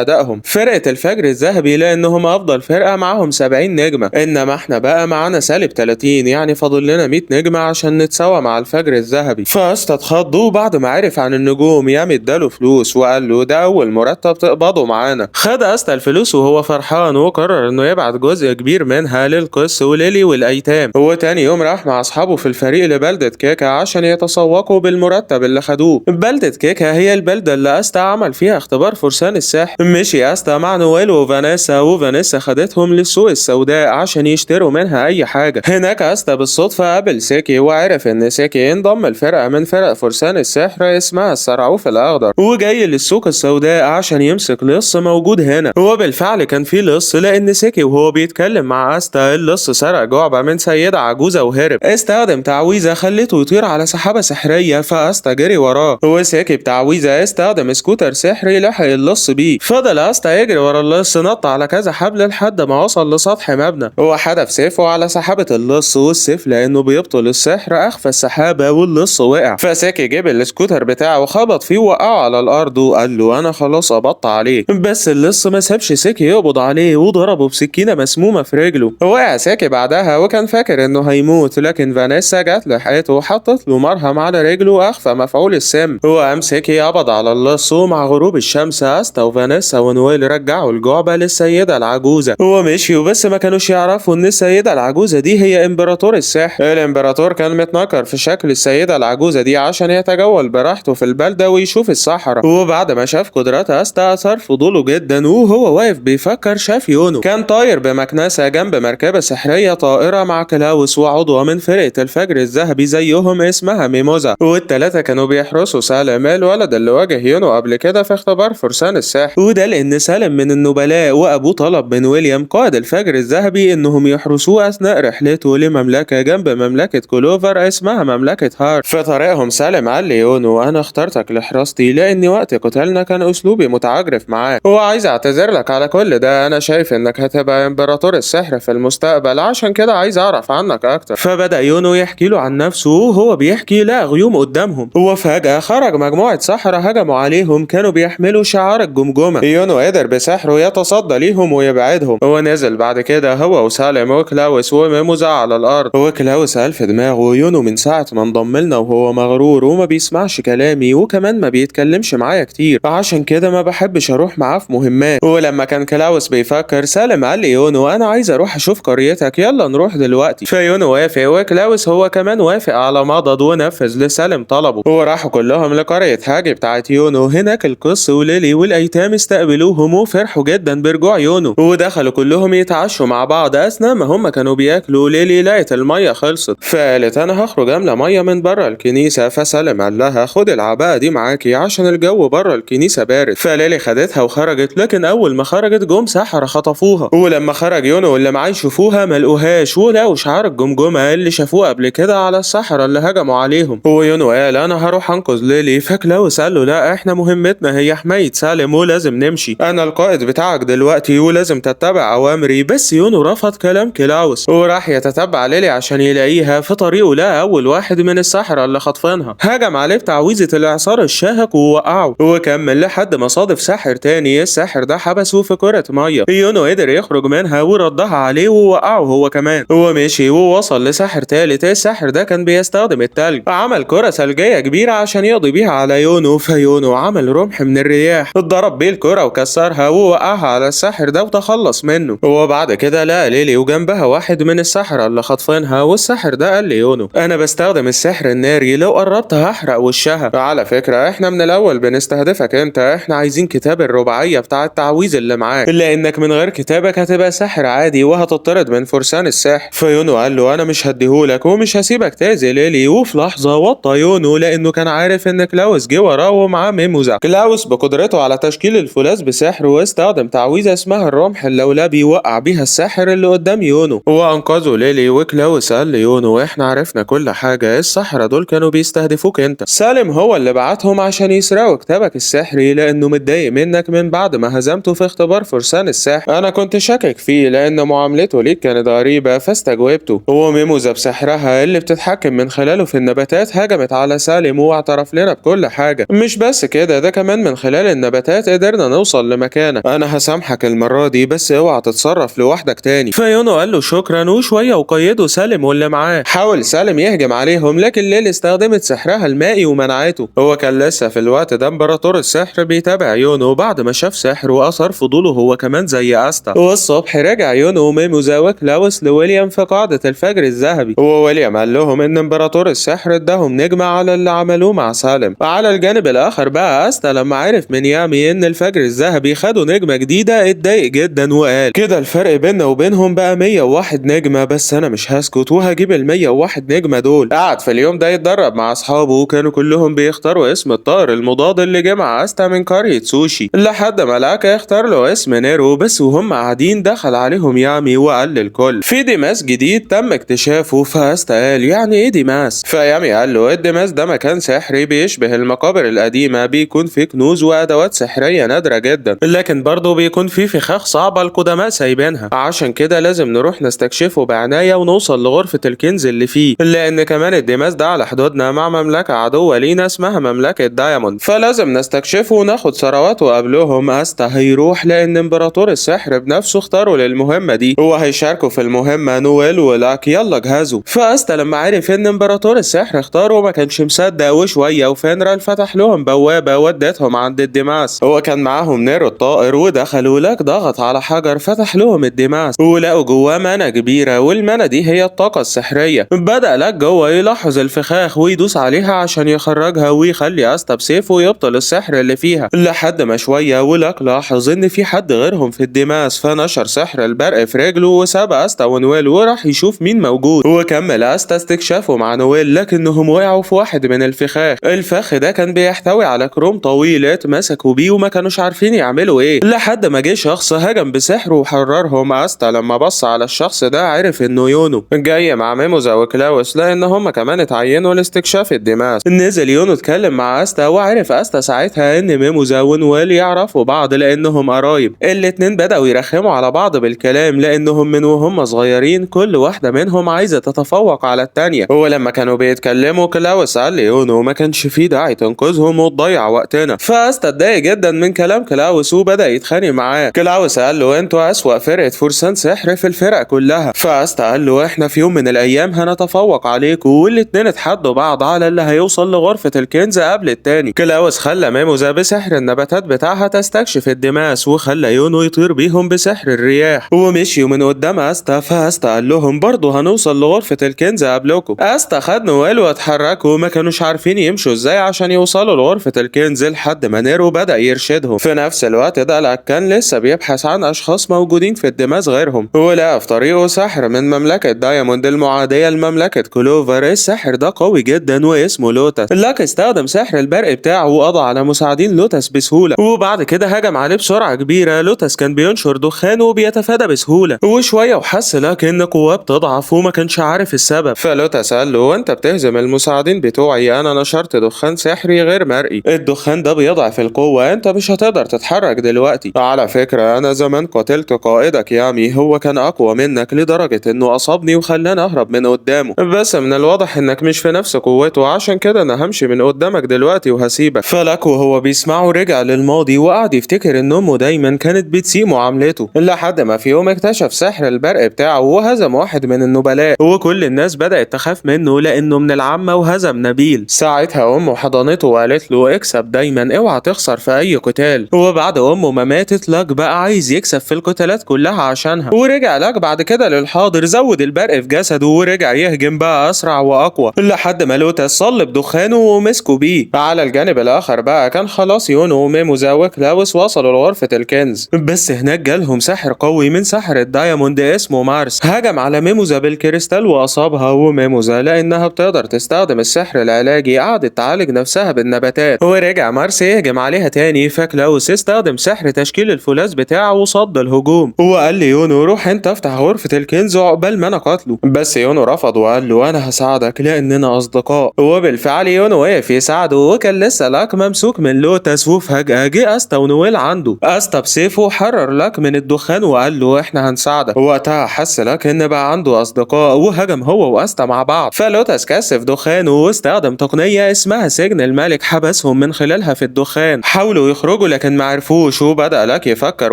أدائهم. فرقة الفجر الذهبي لأنهم أفضل فرقة معاهم 70 نجمة، إنما احنا بقى معانا -30، يعني فاضل لنا 100 نجمة عشان نتساوى مع الفجر الذهبي. فاستا اتخضوا بعد ما عرف عن النجوم، يام اداله فلوس وقال له ده أول مرتب تقبضه معانا. خد استا الفلوس وهو فرحان، وقرر إنه يبعت جزء كبير منها للقس وليلي والأيتام. وتاني يوم راح مع أصحابه في الفريق لبلدة كيكا عشان يتسوقوا بالمرتب اللي خدوه. بلدة كيكا هي البلدة اللي استا عمل فيها اختبار فرسان السحر. مشي استا مع نويل وفانيسا خدتهم للسوق السوداء عشان يشتروا منها أي حاجة. هناك استا بالصدفة قابل سيكي، وعرف إن سيكي انضم لفرقة من فرق فرسان السحر اسمها السرعوف الأخضر، وجاي للسوق السوداء عشان يمسك لص موجود هنا. وبالفعل كان في لص، لأن سيكي وهو بيتكلم مع استا اللص سرق جعبة من سيدة عجوزة وهرب. استخدم تعويذة خلته يطير على سحابة سحرية، فاستا جري وراه، وسيكي بتعويذة استخدم سكوتر سحري لحق اللص بيه. فضل استا يجري ورا اللص، نط على كذا حبل لحد ما وصل لسطح مبنى، وحدف سيفه على سحابة اللص، والسيف لأنه بيبطل السحر أخفى السحابة واللص وقع. فسيكي جيب السكوتر بتاعه وخبط فيه ووقعه على الأرض، وقال له أنا خلاص قبضت عليه. بس اللص ما سابش سيكي يقبض عليه، وضربه بسكينة مسمومة في رجله. وقع سيكي بعدها وكان فاكر إنه هيموت، لكن فانيسا جت لحقته وحطت له مرهم على رجله وأخفى مفعول السم. وقام سيكي قبض على اللص، ومع غروب الشمس استا وفانيسا ونويل رجعوا الجعبة للسيدة العجوزة ومشيوا. بس ما كانوش يعرفوا إن السيدة العجوزة دي هي إمبراطور السحر. الإمبراطور كان متنكر في شكل السيدة العجوزة دي عشان يتجول براحته في البلدة ويشوف الصحراء. وبعد ما شاف قدرات استا أثار فضوله جدا، وهو واقف بيفكر شاف يونو كان طاير بمكنسة جنب مركبة سحرية طائرة مع كلاوس وعضوة من فرقة الفجر الذهبي زيهم اسمها ميموزا، والتلاتة كانوا بيحرسوا سالم الولد اللي واجه يونو قبل كده في اختبار فرسان السحر. وده لأن سالم من النبلاء، وأبوه طلب من ويليام قائد الفجر الذهبي إنهم يحرسوه أثناء رحلته لمملكة جنب مملكة كلوفر اسمها مملكة هارت. في طريقهم سالم قال ليونو أنا اخترتك لحراستي لأن وقت قتالنا كان أسلوبي متعجرف معاك، وعايز أعتذر لك على كل ده. أنا شايف إنك هتبقى إمبراطور السحر في المستقبل، عشان كده عايز أعرف عنك أكتر. فبدأ يونو يحكي له عن نفسه، وهو بيحكي لقى غيوم قدامهم، وفجأة خرج مجموعة سحرة هجموا عليهم كانوا بيحملوا شعار الجمجمة. يونو قدر بسحره يتصدى ليهم ويبعدهم. هو نزل بعد كده هو وسالم وكلاوس وميموزا على الأرض، وكلاوس قال في دماغه يونو من ساعة ما انضم لنا وهو مغرور وما بيسمعش كلامي، وكمان ما بيتكلمش معايا كتير، عشان كده ما بحبش اروح معاه في مهمات. ولما كان كلاوس بيفكر سالم قال ليونو انا عايز اروح اشوف قريتك، يلا نروح دلوقتي. فيونو وافق، وكلاوس هو كمان وافق على مضض ونفذ لسالم طلبه، وراحوا كلهم لقرية هاجي بتاعت يونو. هناك القس وليلي والايتام استقبلوهم وفرحوا جدا برجوع يونو، ودخلوا كلهم يتعشوا مع بعض. اثناء ما هم كانوا بياكلوا ليلي لقت الميه خلصت، فقالت انا هخرج املى ميه من بره الكنيسه. فسالم قال لها خد العباءه دي معاكي عشان الجو بره الكنيسه بارد. فليلي خدتها وخرجت، لكن اول ما خرجت جم سحرة خطفوها. ولما خرج يونو واللي معاه يشوفوها ملقوهاش، ولقوا شعار الجمجمه اللي شافوه قبل كده على السحرة اللي هجموا عليهم. ويونو قال انا هروح انقذ ليلي. فكلاوس قال له لا احنا مهمتنا هي حمايه سالم ولازم نمشي، انا القائد بتاعك دلوقتي ولازم تتبع اوامري. بس يونو رفض كلام كلاوس وراح يتتبع ليلي عشان يلاقيها. في طريقه لقى اول واحد من السحرة اللي خاطفينها، هجم عليه بتعويذة الاعصار الشاهق ووقعه، وكمل لحد ما صادف ساحر تاني. الساحر ده حبسه في كرة مية، يونو قدر يخرج منها وردها عليه ووقعه هو كمان، ومشي ووصل لساحر تالت. الساحر ده كان بيستخدم التلج، عمل كرة ثلجية كبيرة عشان يقضي بيها على يونو. فيونو عمل رمح من الرياح اتضرب بيه الكرة وكسرها ووقعها على الساحر ده وتخلص منه. وبعد كده لقى ليلي وجنبها واحد من السحرة اللي خاطفينها، والساحر ده قال ليونو انا بستخدم السحر الناري، لو قربت هحرق وشها. على فكرة احنا من الاول بنستهدفك انت، احنا عايزين كتاب الرباعية بتاع التعويذ اللي معاك، لانك من غير كتابك هتبقى ساحر عادي وهتطرد من فرسان السحر. فيونو قال له انا مش هديهولك ومش هسيبك تاذي ليلي. وفي لحظة وطى يونو لانه كان عارف ان كلاوس جه وراه ومعاه ميموزا. كلاوس بقدرته على تشكيل الفولاذ بسحر واستخدم تعويذة اسمها الرمح اللولبي وقع بيها الساحر اللي قدام يونو وانقذوا ليلي. وكلاوس قال ليونو احنا عرفنا كل حاجة، السحرة دول كانوا بيستهدفوك انت. سالم هو اللي بعتهم عشان يسرقوا كتابك السحري لانه متضايق منك من بعد ما هزمته في اختبار فرسان السحر. انا كنت شاكك فيه لان معاملته ليك كانت غريبة فاستجوبته. وميموزا بسحرها اللي بتتحكم من خلاله في النباتات هجمت على سالم واعترف لنا بكل حاجة. مش بس كده، ده كمان من خلال النباتات قدرنا نوصل لمكانك. انا هسامحك المرة دي، بس اوعى تتصرف لوحدك تاني. فيونو قال له شكرا، وشوية وقيده سالم واللي معاه. حاول سالم يهجم عليهم، لكن ليل استخدمت سحرها المائي ومنعته. هو كان لسه في الوقت ده امبراطور السحر بيتابع يونو بعد ما شاف سحر واثار فضوله هو كمان زي استا. والصبح رجع يونو وميموزا وكلاوس لويليام في قاعدة الفجر الذهبي، وويليام قال لهم ان امبراطور السحر اداهم نجمة على اللي عملوه مع سالم. على الجانب الاخر بقى استا لما عرف من يامي ان الفجر الذهبي خدوا نجمة جديدة اتضايق جدا وقال كده الفرق بيننا وبينهم بقى 101 نجمة، بس انا مش هسكت وهجيب ال 101 نجمة دول. قعد في اليوم ده يتدرب مع اصحابه، وكانوا كلهم بيختاروا اسم الطائر المضاد اللي جه مع استا من قرية سوشي، لحد ما لاكا اختار له اسم نيرو. بس وهم قاعدين دخل عليهم يامي وقال للكل في ديماس جديد تم اكتشافه. فاستا قال يعني ايه ديماس؟ فيامي قال له الديماس ده مكان سحري بيشبه المقابر القديمة، بيكون فيه كنوز وادوات سحرية نادرة جدا، لكن برضه بيكون فيه فخاخ صعبة القدماء سايبينها، عشان كده لازم نروح نستكشفه بعناية ونوصل لغرفة الكنز اللي فيه، لان كمان الديماس ده على حدودنا مع مملكة عدوة لينا اسمها مملكة دايموند، فلازم نستكشفه وناخد ثروات. وقبلهم استا هيروح لان امبراطور السحر بنفسه اختاره للمهمة دي، هو هيشاركوا في المهمة نويل ولاك. يلا جهزوا. فاستا لما عرف ان امبراطور السحر اختاره ما كانش مصدق، وشوية وفنرال فتح لهم بوابة ودتهم عند الديماس. هو كان معاهم نيرو الطائر، ودخلوا لاك ضغط على حجر فتح لهم الديماس، ولقوا جواه منى كبيرة، والمنى دي هي الطاقة السحرية. بدأ لاك جوه يلاحظ الفخاخ ويدوس عليها عشان يخرجها ويخلي استا بسيفه يبطل السحر اللي فيها، لحد ما شوية ولاك لاحظ ان في حد غيرهم في الديماس، فنشر سحر البرق في رجله وساب استا ونويل وراح يشوف مين موجود. وكمل استا استكشافه مع نويل، لكنهم وقعوا في واحد من الفخاخ. الفخ ده كان بيحتوي على كروم طويل اتمسكوا بيه وما كانوش عارفين يعملوا ايه، لحد ما جه شخص هجم بسحره وحررهم. استا لما بص على الشخص ده عرف انه يونو جاي مع ميموزا وكلاوس، لان هم كمان اتعينوا لاستكشاف الديماس. نزل يونو اتكلم مع استا، وعرف استا ساعتها ان ميموزا ونويل يعرفوا بعض لانهم قرايب. الاتنين بدأوا يرخموا على بعض بالكلام، لانهم من وهم صغيرين كل واحدة منهم عايزة تتفوق على التانية. ولما كانوا بيتكلموا كلاوس قال ليونو ما كانش فيه داعي تنقذهم وتضيع وقتنا. فاستا اتضايق جدا من كلام كلاوس وبدأ يتخانق معاه. كلاوس قال له انتوا اسوأ فرقة فرسان سحر في الفرق كلها. فاستا قال له احنا في يوم من الايام هنتفوق عليكم، والاتنين اتحدوا بعض على اللي هيوصل لغرفة الكنز قبل التاني. كلاوس خلى ميموزا بسحر النباتات بتاعها تستكشف الديماس، وخلى يونو يطير بيهم بسحر الرياح، ومشيوا من قدام استا. فاستا قال لهم برضه هنوصل لغرفة الكنز قبلكم. استا خد نويل واتحركوا، ما كانوش عارفين يمشوا ازاي عشان يوصلوا لغرفة الكنز، لحد ما نيرو بدأ يرشدهم. في نفس الوقت ده لاك كان لسه بيبحث عن اشخاص موجودين في الديماس غيرهم، ولقى في طريقه ساحر من مملكة دايموند المعادية لمملكة كلوفر. الساحر ده قوي جدا واسمه لوتس. لاك استخدم سحر البرق بتاعه وقضى على مساعدين لوتس بسهولة، وبعد كده هجم عليه بسرعة كبيرة. لوتس كان بينشر دخان وبيتفادى بسهولة، وشوية وحس لاك ان قواه بتضعف وما كانش عارف السبب. فلوتس قال له انت بتهزم المساعدين بتوعي، انا نشرت دخان سحري غير مرئي، الدخان ده بيضعف القوة، انت مش هتقدر تتحرك دلوقتي. على فكرة انا زمان قتلت قائدك يامي، هو كان اقوى منك لدرجة انه اصابني وخلاني اهرب من قدامه، بس من الواضح انك مش في نفس قوته، عشان كده انا همشي من قدامك دلوقتي وهسيبك. فلاك وهو بيسمعه رجع للماضي وقعد يفتكر ان امه دايما كانت بتسيء معاملته، لحد ما في يوم اكتشف سحر البرق بتاعه وهزم واحد من النبلاء، وكل الناس بدأت تخاف منه لانه من العامة وهزم نبيل. ساعتها امه حضنته وقالت له اكسب دايما، اوعى تخسر في اي قتال. وبعد امه ما ماتت لاك بقى عايز يكسب في القتالات كلها عشانها، ورجع لاك بعد كده للحاضر، زود البرق في جسده ورجع يهجم بقى اسرع واقوى، لحد ما لوتس صلب دخانه ومسكوا بيه. على الجانب الاخر بقى كان خلاص يونو وميموزا وكلاوس وصلوا لغرفة الكنز، بس هناك جالهم ساحر قوي من ساحر الدايموند اسمه مارس، هجم على ميموزا بالكريستال واصابها. وميموزا لانها بتقدر تستخدم السحر العلاجي قعدت تعالج نفسها بالنباتات، ورجع مارس يهجم عليها تاني. فكلاوس استخدم سحر تشكيل الفولاذ بتاعه وصد الهجوم، وقال ليونو روح انت افتح غرفة الكنز عقبال ما انا قاتله، بس يونو رفض وقال له انا هساعدك لاننا اصدقاء. وبالفعل يونو وقف يساعده، وكان لسه لاك ممسوك من لوتس، وفجأة جه استا ونويل عنده. استا بسيفه حرر لاك من الدخان وقال له احنا هنساعدك. وقتها حس لاك ان بقى عنده اصدقاء، وهجم هو واستا مع بعض. فلوتس كثف دخانه واستخدم تقنية اسمها سجن الملك حبسهم من خلالها في الدخان. حاولوا يخرجوا لكن معرفوش، وبدأ لاك يفكر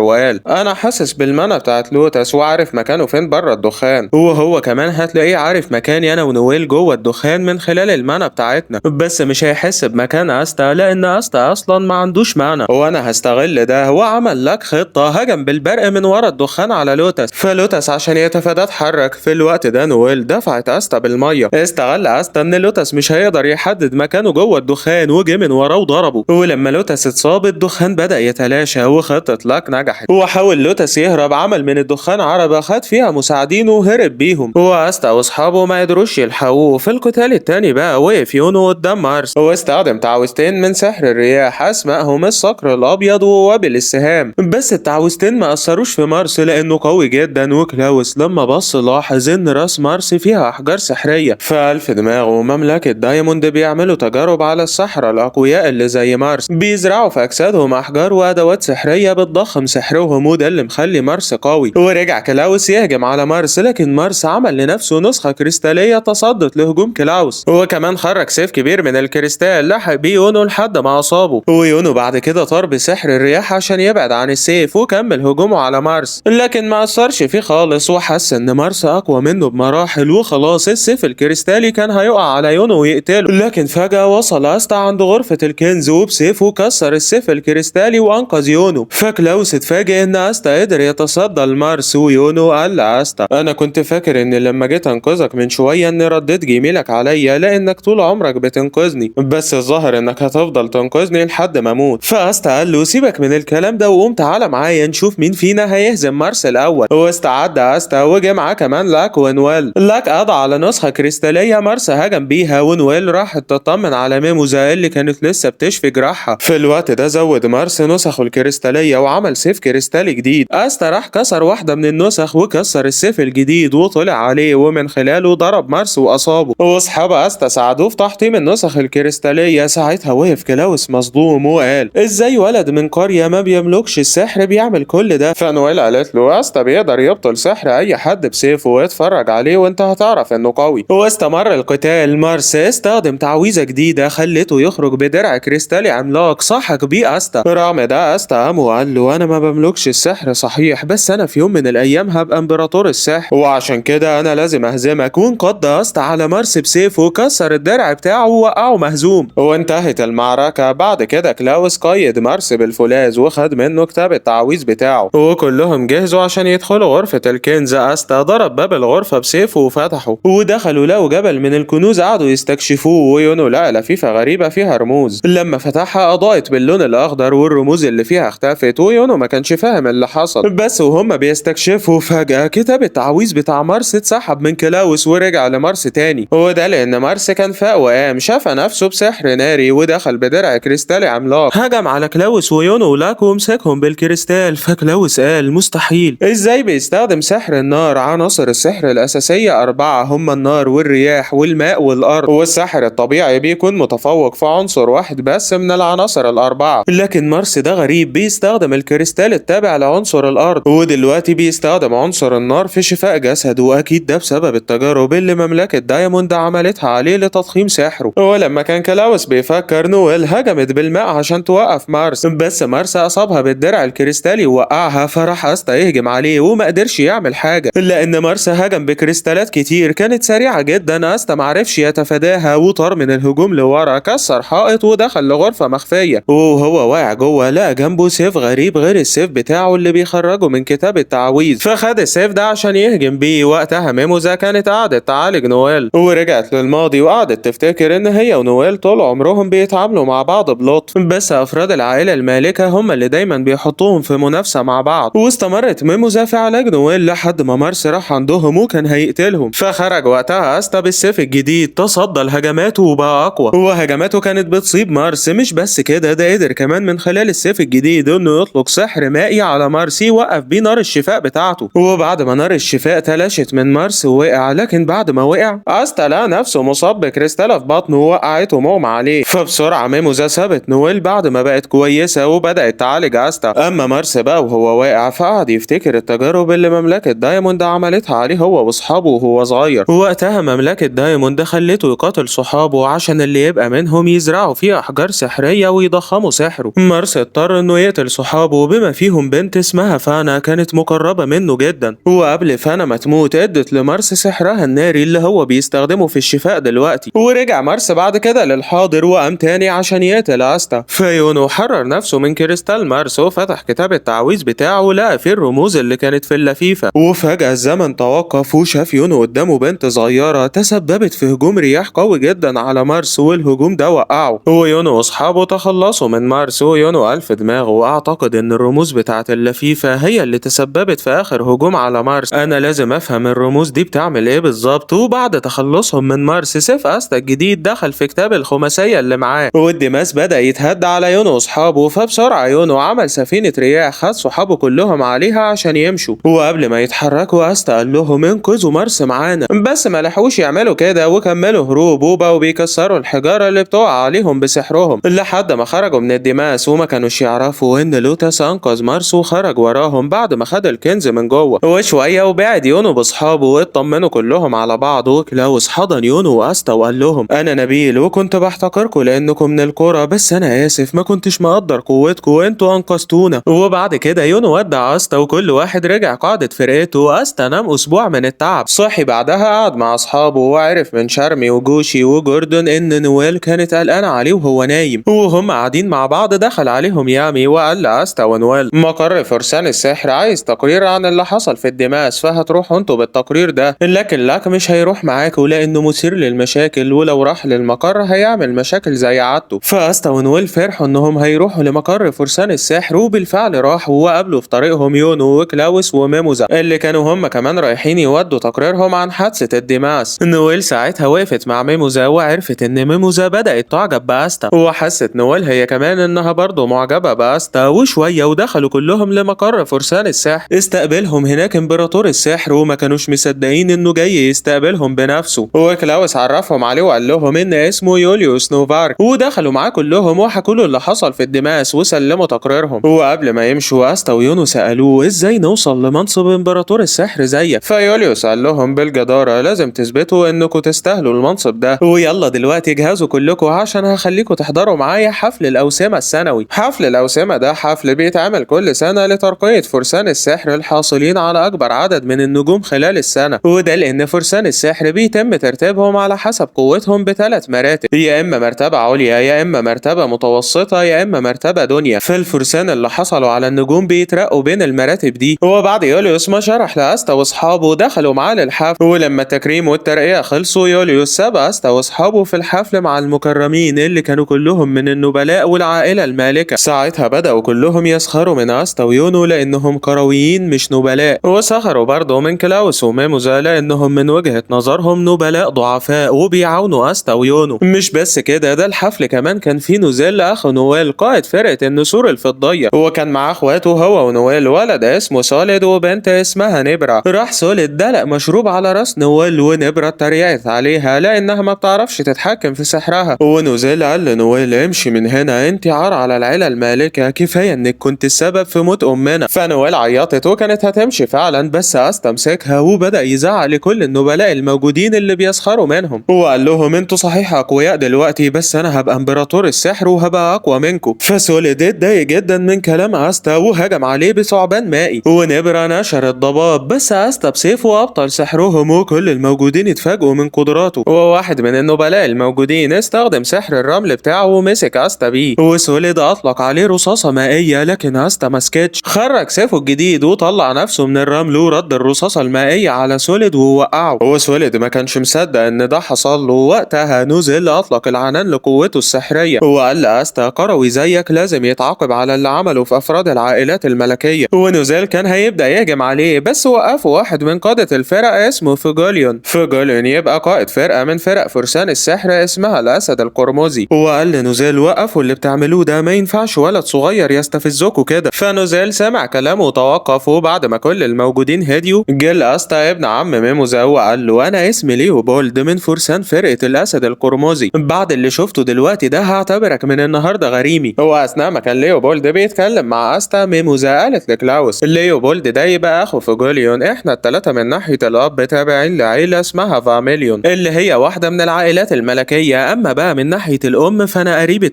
وقال انا حاسس بالمنى بتاعت لوتس وعارف مكانه فين بره الدخان، وهو كمان هتلاقيه عارف مكاني انا ونويل جوه الدخان من خلال المنى بتاعتنا، بس مش هيحس بمكان استا لان استا اصلا ما عندوش معنى، وانا هستغل ده. وعمل لاك خطة، هجم بالبرق من ورا الدخان على لوتس، فلوتس عشان يتفادى اتحرك. في الوقت ده نويل دفعت استا بالميه، استغل استا ان لوتس مش هيقدر يحدد مكانه جوه الدخان وجه من وراه وضربه. ولما لوتس اتصاب الدخان بدأ يتلاشى وخطة لاك نجحت، وحاول لوتس يهرب. عمل من الدخان عربة خد فيها مساعدين وهرب بيهم، واستا واصحابه ما قدروش يلحقوه. في القتال التاني بقى وقف يونو قدام مارس واستخدم تعويذتين من سحر الرياح اسمائهم الصقر الابيض ووابل السهام، بس التعويذتين ما اثروش في مارس لانه قوي جدا. وكلاوس لما بص لاحظ ان راس مارس فيها احجار سحريه، فالف دماغه مملكه دايموند بيعملوا تجارب على السحرة الاقوياء اللي زي مارس، بيزرعوا في اجسادهم احجار وادوات سحريه بتضخم سحرهم، وده اللي مخلي مارس قوي. ورجع كلاوس يهجم على مارس، لكن مارس عمل لنفسه نسخه كريستاليه تصدت لهجوم كلاوس، وكمان خرج سيف كبير من الكريستال لحق بيه يونو لحد ما اصابه. ويونو بعد كده طار بسحر الرياح عشان يبعد عن السيف وكمل هجومه على مارس، لكن ما اثرش فيه خالص، وحس ان مارس اقوى منه بمراحل. وخلاص السيف الكريستالي كان هيقع على يونو ويقتله، لكن فجأة وصل استا عند غرفة الكنز وبسيفه كسر السيف الكريستالي وانقذ يونو. فكلاوس اتفاجئ ان استا قدر يتصدى لمارس، ويونو قال لاستا انا كنت فاكر ان لما جيت انقذك من شوية اني رديت جميلك عليا لانك طول عمرك بتنقذني، بس الظاهر انك هتفضل تنقذني لحد ما اموت. فاستا قال له سيبك من الكلام ده وقوم تعالى معايا نشوف مين فينا هيهزم مارس الاول. واستعد استا وجه معاه كمان لاك ونويل. لاك قضى على نسخة كريستالية مارس هجم بيها، ونويل راحت تطمن على ميموزا اللي كانت لسه بتشفي جراحها. في الوقت ده زود مارس نسخه الكريستالية وعمل سيف كريستالي جديد. استا راح كسر واحدة من النسخ وكسر السيف الجديد وطلع عليه، ومن خلاله ضرب مارس واصابه. واصحاب استا ساعدوه في تحطيم النسخ الكريستالية. ساعتها وقف كلاوس مصدوم وقال ازاي ولد من قرية ما بيملكش السحر بيعمل كل ده؟ فنويل قالت له استا بيقدر يبطل سحر اي حد بسيفه، واتفرج عليه وانت هتعرف انه قوي. واستمر القتال. مارس استخدم تعويذة جديدة خلته يخرج بدرع كريستالي عملاق سحق بيه استا. رغم ده استا قام وقال له انا ما بملكش السحر صحيح، بس انا في يوم من الايام هبقى امبراطور السحر، وعشان كده انا لازم اهزمك. وانقض استا على مارس بسيفه وكسر الدرع بتاعه ووقعه مهزوم، وانتهت المعركة. بعد كده كلاوس قيد مارس بالفولاذ وخد منه كتاب التعويذ بتاعه، وكلهم جهزوا عشان يدخلوا غرفة الكنز. استا ضرب باب الغرفة بسيفه وفتحه، ودخلوا لقوا جبل من الكنوز قعدوا يستكشفوه. ويونو لقى لفيفة غريبة فيها رموز، لما فتحها اضاءت باللون الاخضر والرموز اللي فيها اختفت. ويونو ما كانش فاهم اللي حصل، بس وهم بيستكشفوا فجأة كتاب التعويذ بتاع مارس اتسحب من كلاوس ورجع لمارس تاني، وده لان مارس كان فاق وقام شاف نفسه بسحر ناري ودخل بدرع كريستالي عملاق. هجم على كلاوس ويونو ولاك ومسكهم بالكريستال. فكلاوس قال مستحيل، ازاي بيستخدم سحر النار؟ عناصر السحر الاساسية 4 هم النار والرياح والماء والارض، والساحر الطبيعي بيكون متفوق في عنصر واحد بس من العناصر ال4. لكن مارس ده غريب، بيستخدم الكريستال التابع لعنصر الارض، ودلوقتي بيستخدم عنصر النار في شفاء جسده، واكيد ده بسبب التجارب اللي مملكة دايموند عملتها عليه لتضخيم سحره. ولما كان كلاوس بيفكر نويل هجمت بالماء عشان توقف مارس، بس مارس اصابها بالدرع الكريستالي ووقعها. فراح استا يهجم عليه وما قدرش يعمل حاجة لان مارس هجم بكريستالات كتير كانت سريعة جدا. استا معرفش يتفاداها وطار من الهجوم لورا، كسر حائط ودخل لغرفة مخفية. وهو واقع جوه لقى جنبه سيف غريب غير السيف بتاعه اللي بيخرجه من كتاب التعويذ، فخد السيف ده عشان يهجم بيه. وقتها ميموزا كانت قعدت تعالج نويل ورجعت للماضي وقعدت تفتكر ان هي ونويل طول عمرهم بيتعاملوا مع بعض بلطف، بس افراد العائلة المالكة هم اللي دايما بيحطوهم في منافسة مع بعض. واستمرت ميموزا في علاج نويل لحد ما مارس راح عندهم وكان هيقتلهم، فخرج وقتها استا بالسيف الجديد تصدى لهجماته وبقى اقوى، وهجماته كانت بتصيب مارس. مش بس كده، ده قدر كمان من خلال السيف الجديد انه يطلق سحر مائي على مارس يوقف بيه نار الشفاء بتاعته. وبعد ما نار الشفاء تلاشت من مارس ووقع، لكن بعد ما وقع استا لقى نفسه مصاب بكريستالة في بطنه ووقعته مغمى عليه. فبسرعة ميموزا سابت نويل بعد ما بقت كويسة وبدأت تعالج استا. اما مارس بقى وهو واقع فقعد يفتكر التجارب اللي مملكة دايموند عملتها عليه هو واصحابه وهو صغير. ووقتها مملكة دايموند خلته يقاتل صحابه واصحابه عشان اللي يبقى منهم يزرعوا فيه احجار سحرية ويضخموا سحره. مارس اضطر انه يقتل صحابه بما فيهم بنت اسمها فانا كانت مقربة منه جدا، وقبل فانا ما تموت ادت لمارس سحرها الناري اللي هو بيستخدمه في الشفاء دلوقتي. ورجع مارس بعد كده للحاضر وقام تاني عشان يقتل استا. فيونو حرر نفسه من كريستال مارس وفتح كتاب التعويذ بتاعه ولقى فيه الرموز اللي كانت في اللفيفة. وفجأة الزمن توقف وشاف يونو قدامه بنت صغيرة تسببت في هجوم رياح قوي جدا على مارس، والهجوم ده وقعه. ويونو واصحابه تخلصوا من مارس، ويونو قال في دماغه واعتقد ان الرموز بتاعة اللفيفة هي اللي تسببت في اخر هجوم على مارس. انا لازم افهم الرموز دي بتعمل ايه بالظبط. وبعد تخلصهم من مارس سيف استا الجديد دخل في كتاب الخماسية اللي معاه، والدماس بدأ يتهد على يونو واصحابه. فبسرعة يونو عمل سفينة رياح خد صحابه كلهم عليها عشان يمشوا، وقبل ما يتحركوا استا قال لهم انقذوا مارس معانا، بس ما لحقوش يعملوا كده وكملوا هروب وبقوا بيكسروا الحجارة اللي بتقع عليهم بسحرهم لحد ما خرجوا من الدماس. وما كانوش يعرفوا ان لوتاس انقذ مارس وخرج وراهم بعد ما خد الكنز من جوه. وشوية وبعد يونو باصحابه واطمنوا كلهم على بعض. وكلاوس حضن يونو واستا وقال لهم انا نبيل وكنت بحتقركم لانكم من القرى، بس انا اسف ما كنتش مقدر قوتكم وانتوا انقذتونا. وبعد كده يونو ودع استا وكل واحد رجع قاعدة فرقته. واستا نام اسبوع من التعب، صحي بعدها قعد مع اصحابه وعرف من شارمي وجوشي وجوردون ان نويل كانت قلقانة عليه وهو نايم. وهم قاعدين مع بعض دخل عليهم يامي وقال لاستا ونويل مقر فرسان السحر عايز تقرير عن اللي حصل في الدماس، فهتروحوا انتوا بالتقرير ده، لكن لاك مش هيروح معاكوا لانه مثير للمشاكل، ولو راح للمقر هيعمل مشاكل زي عادته. فاستا ونويل فرحوا انهم هيروحوا لمقر فرسان السحر، وبالفعل راحوا وقابلوا في طريقهم يونو وكلاوس وميموزا اللي كانوا هم كمان رايحين يودوا تقريرهم عن حادثة الدماس. نويل ساعتها وقفت مع ميموزا وعرفت ان ميموزا بدأت تعجب باستا، وحست نويل هي كمان انها برضه معجبة باستا. وشوية ودخلوا كلهم لمقر فرسان السحر. استقبلهم هناك امبراطور السحر وما كانوش مصدقين انه جاي يستقبلهم بنفسه. وكلاوس عرفهم عليه وقال لهم ان اسمه يوليوس نوفارك، ودخلوا معاه كلهم وحكوا له اللي حصل في الدماس وسلموا تقريرهم. وقبل ما يمشوا استا ويونو سألوه ازاي نوصل لمنصب امبراطور السحر زيك، فيوليوس قال لهم بالجدارة لازم تثبتوا انكم تستاهلوا المنصب ده، ويلا دلوقتي جهزوا كلكم عشان هخليكم تحضروا معايا حفل الأوسمة السنوي. حفل الأوسمة ده حفل بيتعمل كل سنة لترقية فرسان السحر الحاصلين على أكبر عدد من النجوم خلال السنة، وده لأن فرسان السحر بيتم ترتيبهم على حسب قوتهم بثلاث مراتب، يا إما مرتبة عليا يا إما مرتبة متوسطة يا إما مرتبة دنيا. فالفرسان اللي حصلوا على النجوم بيترقوا بين المراتب دي. وبعد يوليوس ما شرح لأستا واصحابه دخلوا معاه للحفل، ولما التكريم والترقية خلصوا يوليوس ساب أستا واصحابه في الحفل مع المكرمين اللي كانوا كلهم من النبلاء والعائلة المالكة. ساعتها بدأوا كلهم يسخروا من أستا ويونو لأنهم كرويين مش نبلاء، وسخروا برضه من كلاوس وميموزا لأنهم من وجهة نظرهم نبلاء ضعفاء وبيعاونوا أستا ويونو. مش بس كده، ده الحفل كمان كان فيه نوزيل أخو نويل قائد فرقة النسور الفضية، وكان معاه اخواته هو ونويل ولد اسمه سوليد وبنت اسمها نبرة. راح سوليد دلق مشروب على راس نويل ونبرة اتريقت عليها لأنها ما بتعرفش تتحكم في سحرها. ونوزيل قال لنويل امشي من هنا، انت عار على العيلة المالكة، كفاية انك كنت السبب في موت امنا. فنويل عيطت وكانت هتمشي فعلا، بس أستا مسكها وبدأ يزعق لكل النبلاء الموجودين اللي بيسخروا منهم، وقال لهم انتوا صحيح اقوياء دلوقتي بس انا هبقى امبراطور السحر وهبقى اقوى منكم. فسوليد اتضايق جدا من كلام أستا وهجم عليه بثعبان مائي، ونبرة نشر الضباب بس أستا بسيفه ابطل سحرهم وكل الموجودين اتفاجئوا من قدراته. وواحد من النبلاء الموجودين استخدم سحر الرمل بتاعه ومسك أستا بيه، وسوليد اطلق عليه رصاصة مائية لكن أستا مسكتش، خرج سيفه الجديد وطلع نفسه من الرمل ورد الرصاصة المائية على سوليد ووقعه. وسوليد ما كانش مصدق ان ده حصل له. وقتها نوزيل اطلق العنان لقوته السحرية وقال لأستا قروي زيك لازم يتعاقب على اللي عمله في افراد العائلات الملكية. ونوزيل كان هيبدأ يهجم عليه بس وقفه واحد من قادة الفرق اسمه فيجوليون. فيجوليون يبقى قائد فرقة من فرق فرسان السحر اسمها الأسد القرمزي، وقال لنوزيل وقفوا اللي بتعملوه ده، ما ينفعش ولد صغير يستفزكوا كده. فنوزيل سمع كلامه وتوقف، وبعد ما كل الموجودين هديوا جه أستا ابن عم ميموزا وقال له انا اسمي ليوبولد من فرسان فرقة الأسد القرمزي، بعد اللي شفته دلوقتي ده هعتبرك من النهارده غريمي. هو أثناء ما كان ليوبولد بيتكلم مع أستا ميموزا قالت لكلاوس ليوبولد ده يبقى أخو فيجوليون، احنا التلاتة من ناحية الأب تابعين لعيلة اسمها فاميليون اللي هي واحدة من العائلات العائلات الملكية. أما بقى من ناحية الأم فأنا قريبة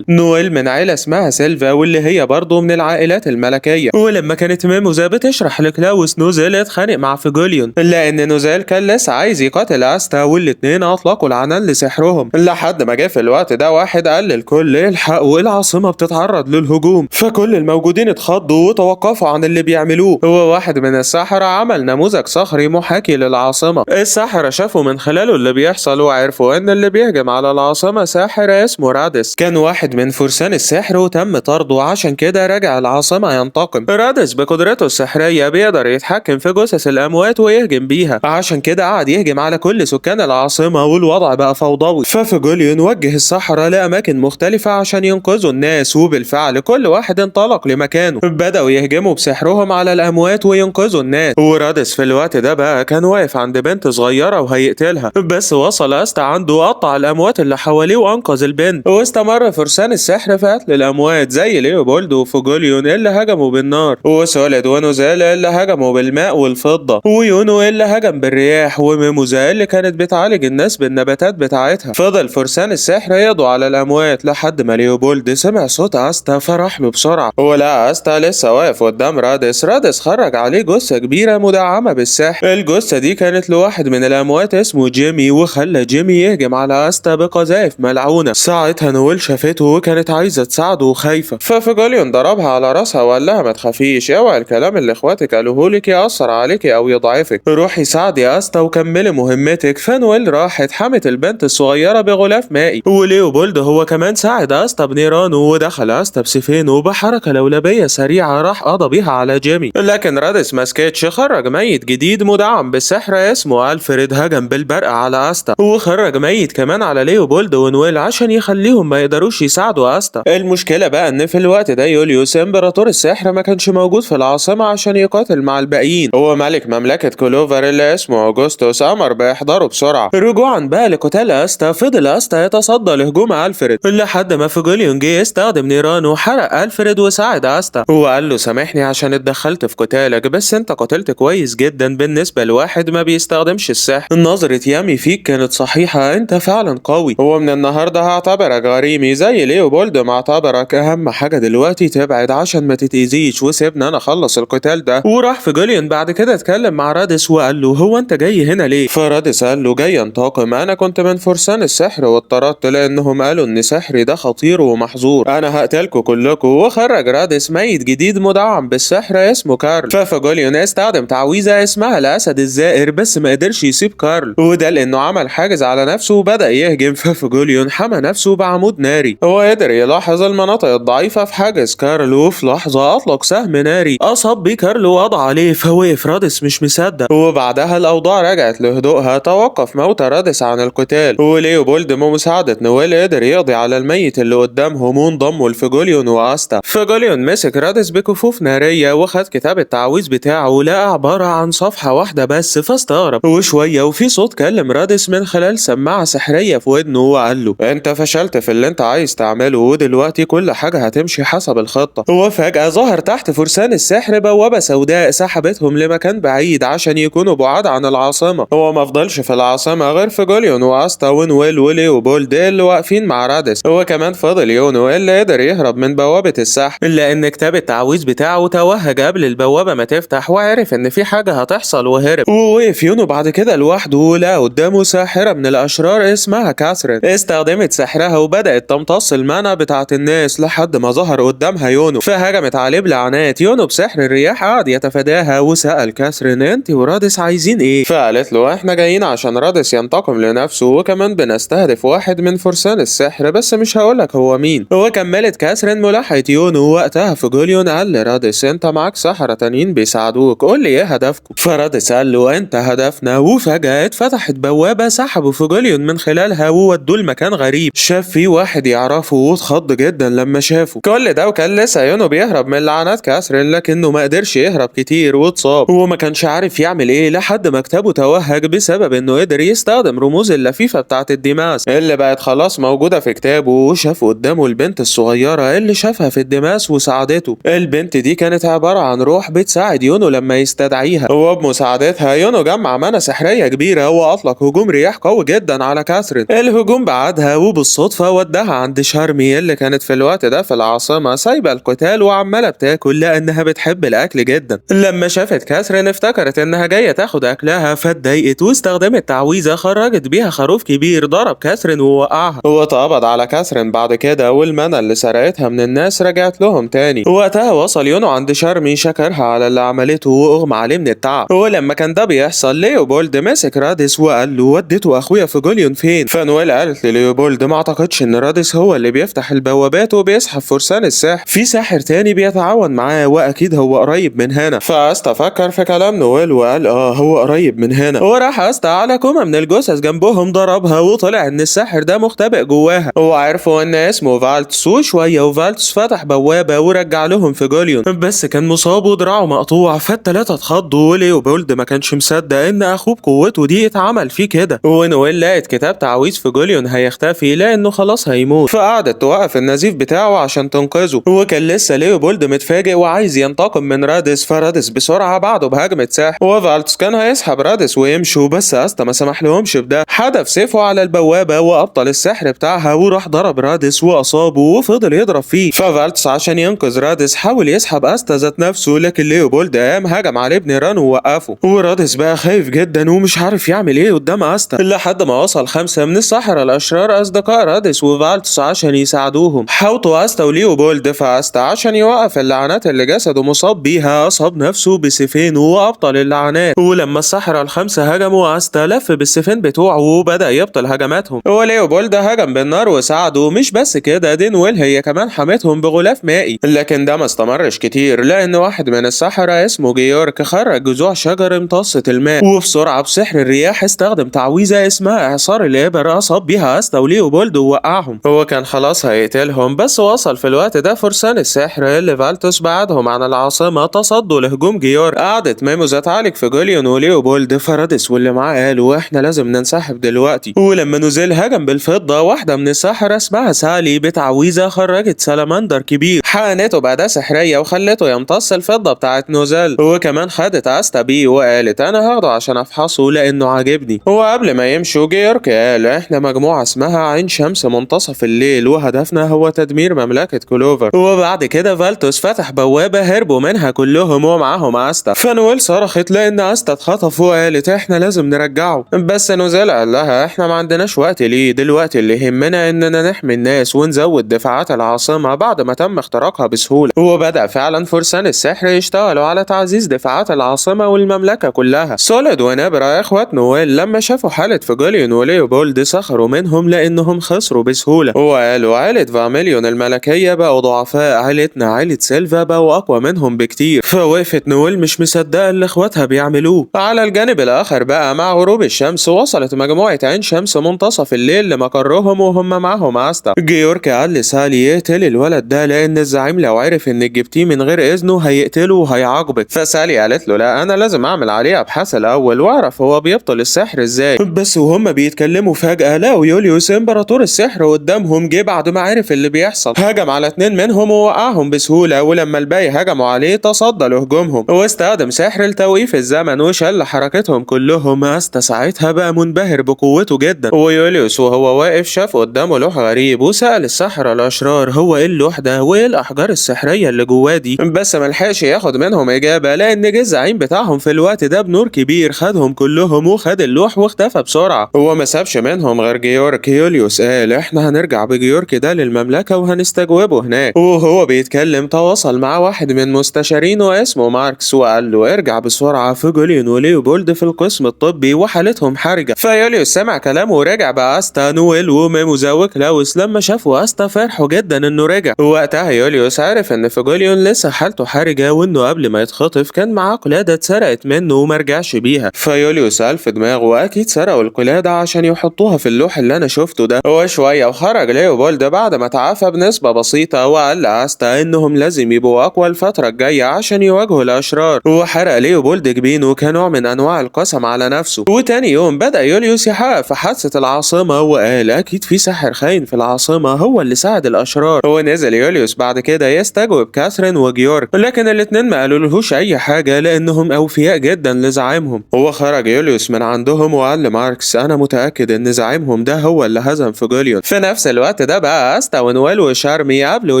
نويل من عيلة اسمها سيلفا، واللي هي برضه من العائلات الملكية. ولما كانت ميموزا بتشرح لكلاوس نوزيل اتخانق مع فيجوليون لأن نوزيل كان لسه عايز يقاتل أستا، والاتنين أطلقوا العنان لسحرهم لحد ما جه في الوقت ده واحد قال للكل الحقوا العاصمة بتتعرض للهجوم. فكل الموجودين اتخضوا وتوقفوا عن اللي بيعملوه. هو واحد من السحرة عمل نموذج صخري محاكي للعاصمة. السحرة شافوا من خلاله اللي بيحصل وعرفوا ان اللي بيهجم على العاصمة ساحر اسمه رادس، كان واحد من فرسان السحر وتم طرده، عشان كده رجع العاصمة ينتقم. رادس بقدرته السحرية بيقدر يتحكم في جثث الأموات ويهجم بيها، عشان كده قعد يهجم على كل سكان العاصمة والوضع بقى فوضوي. ففيجوليون وجه السحرة لأماكن مختلفة عشان ينقذوا الناس، وبالفعل كل واحد انطلق لمكانه. بدأوا يهجموا بسحرهم على الأموات وينقذوا الناس. ورادس في الوقت ده بقى كان واقف عند بنت صغيرة وهيقتلها، بس وصل أستا عنده وقطع الأموات اللي حواليه وأنقذ البنت. واستمر فرسان السحر في قتل الأموات زي ليوبولد وفيجوليون اللي هجموا بالنار، وسوليد ونوزيل اللي هجموا بالماء والفضة، ويونو اللي هجم بالرياح، وميموزا اللي كانت بتعالج الناس بالنباتات بتاعتها. فضل فرسان السحر يقضوا على الأموات لحد ما ليوبولد سمع صوت أستا فراح له بسرعة، ولقى أستا لسه واقف قدام رادس خرج عليه جثة كبيرة مدعمة بالسحر. الجثة دي كانت لواحد من الأموات اسمه جيمي، وخلى جيمي يهجم على أستا بقذائف ملعونة. ساعتها نويل شافته وكانت عايزة تساعده وخايفة، ففيجوليون ضربها على راسها وقال لها ما تخافيش، اوعي الكلام اللي اخواتك قالوهولك يأثر عليكي أو يضعفك، روحي ساعدي أستا وكملي مهمتك. فنويل راحت حمت البنت الصغيرة بغلاف مائي، وليوبولد هو كمان ساعد أستا بنيرانه، ودخل أستا بسيفين وبحركة لولبية سريعة راح قضى بيها على جيمي. لكن رادس ماسكيتش خرج ميت جديد مدعم بالسحر اسمه ألفريد، هجم بالبرق على أستا، وخرج ميت كمان على ليوبولد ونويل عشان يخليهم ما يقدروش يساعدوا أستا. المشكلة بقى إن في الوقت ده يوليوس إمبراطور السحر ما كانش موجود في العاصمة عشان يقاتل مع الباقيين. هو ملك مملكة كلوفر اللي اسمه أوغسطس أمر بإحضاره بسرعة. رجوعا بقى لقتال أستا، فضل أستا يتصدى لهجوم ألفريد لحد ما فيجوليون جه استخدم نيران وحرق ألفريد وساعد أستا. هو قال له سامحني عشان اتدخلت في قتالك، بس انت قتلت كويس جدا بالنسبة لواحد ما بيستخدمش السحر. نظرة يامي فيك كانت صحيحة، انت فعلا قوي. هو من النهاردة هعتبرك غريمي زي ليوبولد ما اعتبرك. اهم حاجة دلوقتي تبعد عشان ما تتأذيش، وسيبنا انا اخلص القتال ده. وراح فيجوليون بعد كده اتكلم مع رادس وقال له هو انت جاي هنا ليه؟ فرادس قال له جاي انتقم، انا كنت من فرسان السحر واتطردت لانهم قالوا ان سحري ده خطير ومحظور، انا هقتلكوا كلكم. وخرج رادس ميت جديد مدعم بالسحر اسمه كارل. ففيجوليون استخدم تعويذة اسمها الاسد الزائر، بس ما قدرش يسيب كارل، وده لانه عمل حاجز على نفسه وبدأ يهجم. ففيجوليون حمى نفسه بعمود ناري. هو قدر يلاحظ المناطق الضعيفة في حاجز كارل، وفي لحظة اطلق سهم ناري اصاب بيه كارل وقضى عليه. فوقف رادس مش مصدق، وبعدها الاوضاع رجعت لهدوءها. توقف موت رادس عن القتال، وليوبولد بمساعدة نويل قدر يقضي على الميت اللي قدامهم وانضموا لفيجوليون واستا. فيجوليون مسك رادس بكفوف نارية وخد كتاب التعويذ بتاعه، لقى عبارة عن صفحة واحدة بس، فاستغرب وشوية وفي صوت كلم رادس من خلال سماعة سحرية في ودنه وقال له انت فشلت في اللي انت عايز تعمله، ودلوقتي كل حاجة هتمشي حسب الخطة. وفجأة ظهر تحت فرسان السحر بوابة سوداء سحبتهم لمكان بعيد عشان يكونوا بعاد عن العاصمة. هو ما فضلش في العاصمة غير فيجوليون واستا ونويل وليوبولد اللي واقفين مع رادس. هو كمان فضل يونو اللي قدر يهرب من بوابة السحر، لان كتاب التعويذ بتاعه توهج قبل البوابة ما تفتح وعرف ان في حاجة هتحصل وهرب. ووقف يونو بعد كده لوحده ولقى قدامه ساحرة من الاشرار اسمها كاثرين. استخدمت سحرها وبدأت تمتص المانا بتاعت الناس لحد ما ظهر قدامها يونو، فهجمت عليه بلعنات. يونو بسحر الرياح قعد يتفاداها وسأل كاثرين انت ورادس عايزين ايه؟ فقالت له احنا جايين عشان رادس ينتقم لنفسه، وكمان بنستهدف واحد من فرسان السحر بس مش هقولك هو مين. وكملت كاثرين ملاحقة يونو. وقتها فيجوليون قال لرادس انت معاك سحرة تانيين بيساعدوك، قول لي ايه هدفكم؟ فرادس قال له انت هدفنا. وفجأة اتفتحت بوابة سحبوا فيجوليون من خلالها وودوه لمكان غريب شاف فيه واحد يعرفه، واتخض جدا لما شافه. كل ده وكان لسه يونو بيهرب من لعنات كاثرين، لكنه ما قدرش يهرب كتير واتصاب، وما كانش عارف يعمل ايه لحد ما كتابه توهج بسبب انه قدر يستخدم رموز اللفيفة بتاعت الدماس اللي بقت خلاص موجودة في كتابه. وشاف قدامه البنت الصغيرة اللي شافها في الدماس وساعدته. البنت دي كانت عبارة عن روح بتساعد يونو لما يستدعيها، وبمساعدتها يونو جمع مانا سحرية كبيرة واطلق هجوم رياح قوي جدا جدا على كاثرين. الهجوم بعدها وبالصدفة وداها عند شارمي اللي كانت في الوقت ده في العاصمة سايبة القتال وعمالة بتاكل لأنها بتحب الأكل جدا. لما شافت كاثرين افتكرت إنها جاية تاخد أكلها فاتضايقت واستخدمت تعويذة خرجت بيها خروف كبير ضرب كاثرين ووقعها، واتقبض على كاثرين بعد كده، والمنى اللي سرقتها من الناس رجعت لهم تاني. وقتها وصل يونو عند شارمي شكرها على اللي عملته واغمى عليه من التعب. ولما كان ده بيحصل ليوبولد مسك راديس وقال له وديته اخويا فيجوليون فين؟ فنويل قالت لليوبولد ما اعتقدش ان راديس هو اللي بيفتح البوابات وبيسحب فرسان السحر، في ساحر تاني بيتعاون معاه واكيد هو قريب من هنا. فاستا فكر في كلام نويل وقال هو قريب من هنا، وراح استا على كومة من الجثث جنبهم ضربها وطلع ان الساحر ده مختبئ جواها، وعرفوا ان اسمه فالتس. وشويه وفالتس فتح بوابه ورجع لهم فيجوليون، بس كان مصاب ودراعه مقطوع. فالتلاته اتخضوا وليوبولد ما كانش مصدق ان اخوه بقوته دي اتعمل فيه كده. ونويل لقت كتاب تعويذ فيجوليون هيختفي لانه خلاص هيموت، فقعدت توقف النزيف بتاعه عشان تنقذه. وكان لسه ليوبولد متفاجئ وعايز ينتقم من راديس، فراديس بسرعه بعده بهجمه سحر، وفالتس كان هيسحب راديس ويمشوا، بس استا ما سمح لهمش بده. حدف سيفه على البوابه وابطل السحر بتاعها وراح ضرب راديس واصابه وفضل يضرب فيه. ففالتس عشان ينقذ راديس حاول يسحب استا ذات نفسه، لكن ليوبولد قام هجم عليه بنيران ووقفه. وراديس بقى خايف جدا ومش عارف يعمل ايه قدام استا، لحد ما وصل 5 من السحرة الاشرار اصدقاء راديس وفالتس عشان يساعدوهم. حاوطوا استا وليوبولد، فاستا عشان يوقف اللعنات اللي جسده مصاب بيها اصاب نفسه بسيفين وابطل اللعنات. ولما السحرة ال5 هجموا استا لف بالسيفين بتوعه وبدا يبطل هجماتهم، وليوبولد هجم بالنار وساعده. مش بس كده، دي نويل هي كمان حمتهم بغلاف مائي، لكن ده ما استمرش كتير لان واحد من السحرة اسمه جيورك خرج جذوع شجر امتصت الماء، وبسرعة بسحر الرياح استخدم تعويذة اسمها اعصار الابر اصاب بيها استا وليوبولد ووقعهم. هو كان خلاص هيقتلهم، بس وصل في الوقت ده فرسان السحر اللي فالتوس بعدهم عن العاصمة تصدوا لهجوم جيورك. قعدت ميموزا تعالج فيجوليون وليوبولد، فراديس واللي معاه قالوا احنا لازم ننسحب دلوقتي. ولما نزل هجم بالفضة، واحدة من السحرة اسمها سالي بتعويذة خرجت سلمندر كبير حقنته بأداة سحرية وخلته يمتص الفضة بتاعت نوزال. وكمان خدت استا بيه وقالت انا هاخده عشان افحصه لانه عاجبني. وقبل ما يمشوا جيورك قال احنا مجموعة اسمها عين شمس منتصف الليل وهدفنا هو تدمير مملكة كلوفر. وبعد كده فالتوس فتح بوابة هربوا منها كلهم ومعاهم استا. فنويل صرخت لان استا اتخطف وقالت احنا لازم نرجعه، بس نوزال قال لها احنا ما عندناش وقت ليه، دلوقتي اللي يهمنا اننا نحمي الناس ونزود دفاعات العاصمة بعد ما تم اختراقها بسهولة. وبدأ فعلا فرسان السحر يشتغلوا على تعزيز دفاعات العاصمة والمملكة كلها. سوليد ونبرة اخوات نويل لما شافوا حالة فيجوليون وليوبولد سخروا منهم لانهم خسروا بسهولة، وقالوا عائلة فاميليون الملكية بقوا ضعفاء، عائلتنا عائلة سيلفا بقوا اقوى منهم بكتير. فوقفت نويل مش مصدقة اللي اخواتها بيعملوه. على الجانب الاخر بقى مع غروب الشمس وصلت مجموعة عين شمس منتصف الليل لمقرهم وهم معاهم استا. جيورك قال لسالي يقتل الولد ده لان الزعيم لو عرف انك جبتيه من غير اذنه هيقتله وهيعاقبك. فسالي قالت له لا انا لازم اعمل عليه ابحاث الاول واعرف هو بيبطل السحر ازاي. بس وهم بيتكلموا فجأة لقوا يوليوس امبراطور السحر قدامهم جه بعد ما عرف اللي بيحصل، هجم على 2 منهم ووقعهم بسهولة. ولما الباقي هجموا عليه تصدى لهجومهم واستخدم سحر لتوقيف الزمن وشل حركتهم كلهم. استا ساعتها بقى منبهر بقوته جدا، ويوليوس وهو واقف شاف قدامه لوح غريب وسأل السحرة الاشرار هو ايه اللوح ده وايه الاحجار السحرية اللي جواه دي، بس ملحقش ياخد منهم اجابة لان جه الزعيم بتاعهم في الوقت ده بنور كبير خدهم كلهم وخد اللوح واختفى بسرعة. هو ما سابش منهم غير جيورك. يوليوس قال احنا هنرجع بجيورك ده للمملكة وهنستجوبه هناك. وهو بيتكلم تواصل مع واحد من مستشارينه اسمه ماركس وقال له ارجع بسرعة، فيجوليون وليوبولد في القسم الطبي وحالتهم حرجة. فيوليوس سمع كلامه ورجع باستا. نويل وميموزا وكلاوس لما شافوا استا فرحوا جدا انه رجع. وقتها يوليوس عرف ان فيجوليون لسه حالته حرجة وانه قبل ما يتخطف كان معاه قلادة اتسرقت منه ومرجعش بيها. فيوليوس قال في دماغه اكيد سرقوا القلادة عشان يحطوها في اللوح اللي انا شفته ده. وشوية وخرج ليوبولد بعد ما تعافى بنسبة بسيطة وقال لاستا انهم لازم يبقوا اقوى الفترة الجاية عشان يواجهوا الاشرار. وحرق ليوبولد جبينه كنوع من انواع القسم على نفسه. وتاني يوم بدأ يوليوس يحقق في حادثة العاصمة وقال اكيد في ساحر خاين في العاصمة هو اللي ساعد الاشرار. ونزل يوليوس بعد كده يستجوب كاثرين وجيورك، لكن الاتنين ما قالولهوش اي حاجة لانهم اوفياء جدا لزعيمهم. هو خرج يوليوس من عندهم وقال لماركس انا أنا متأكد إن زعيمهم ده هو اللي هزم فيجوليون. في نفس الوقت ده بقى أستا ونويل وشارمي قابلوا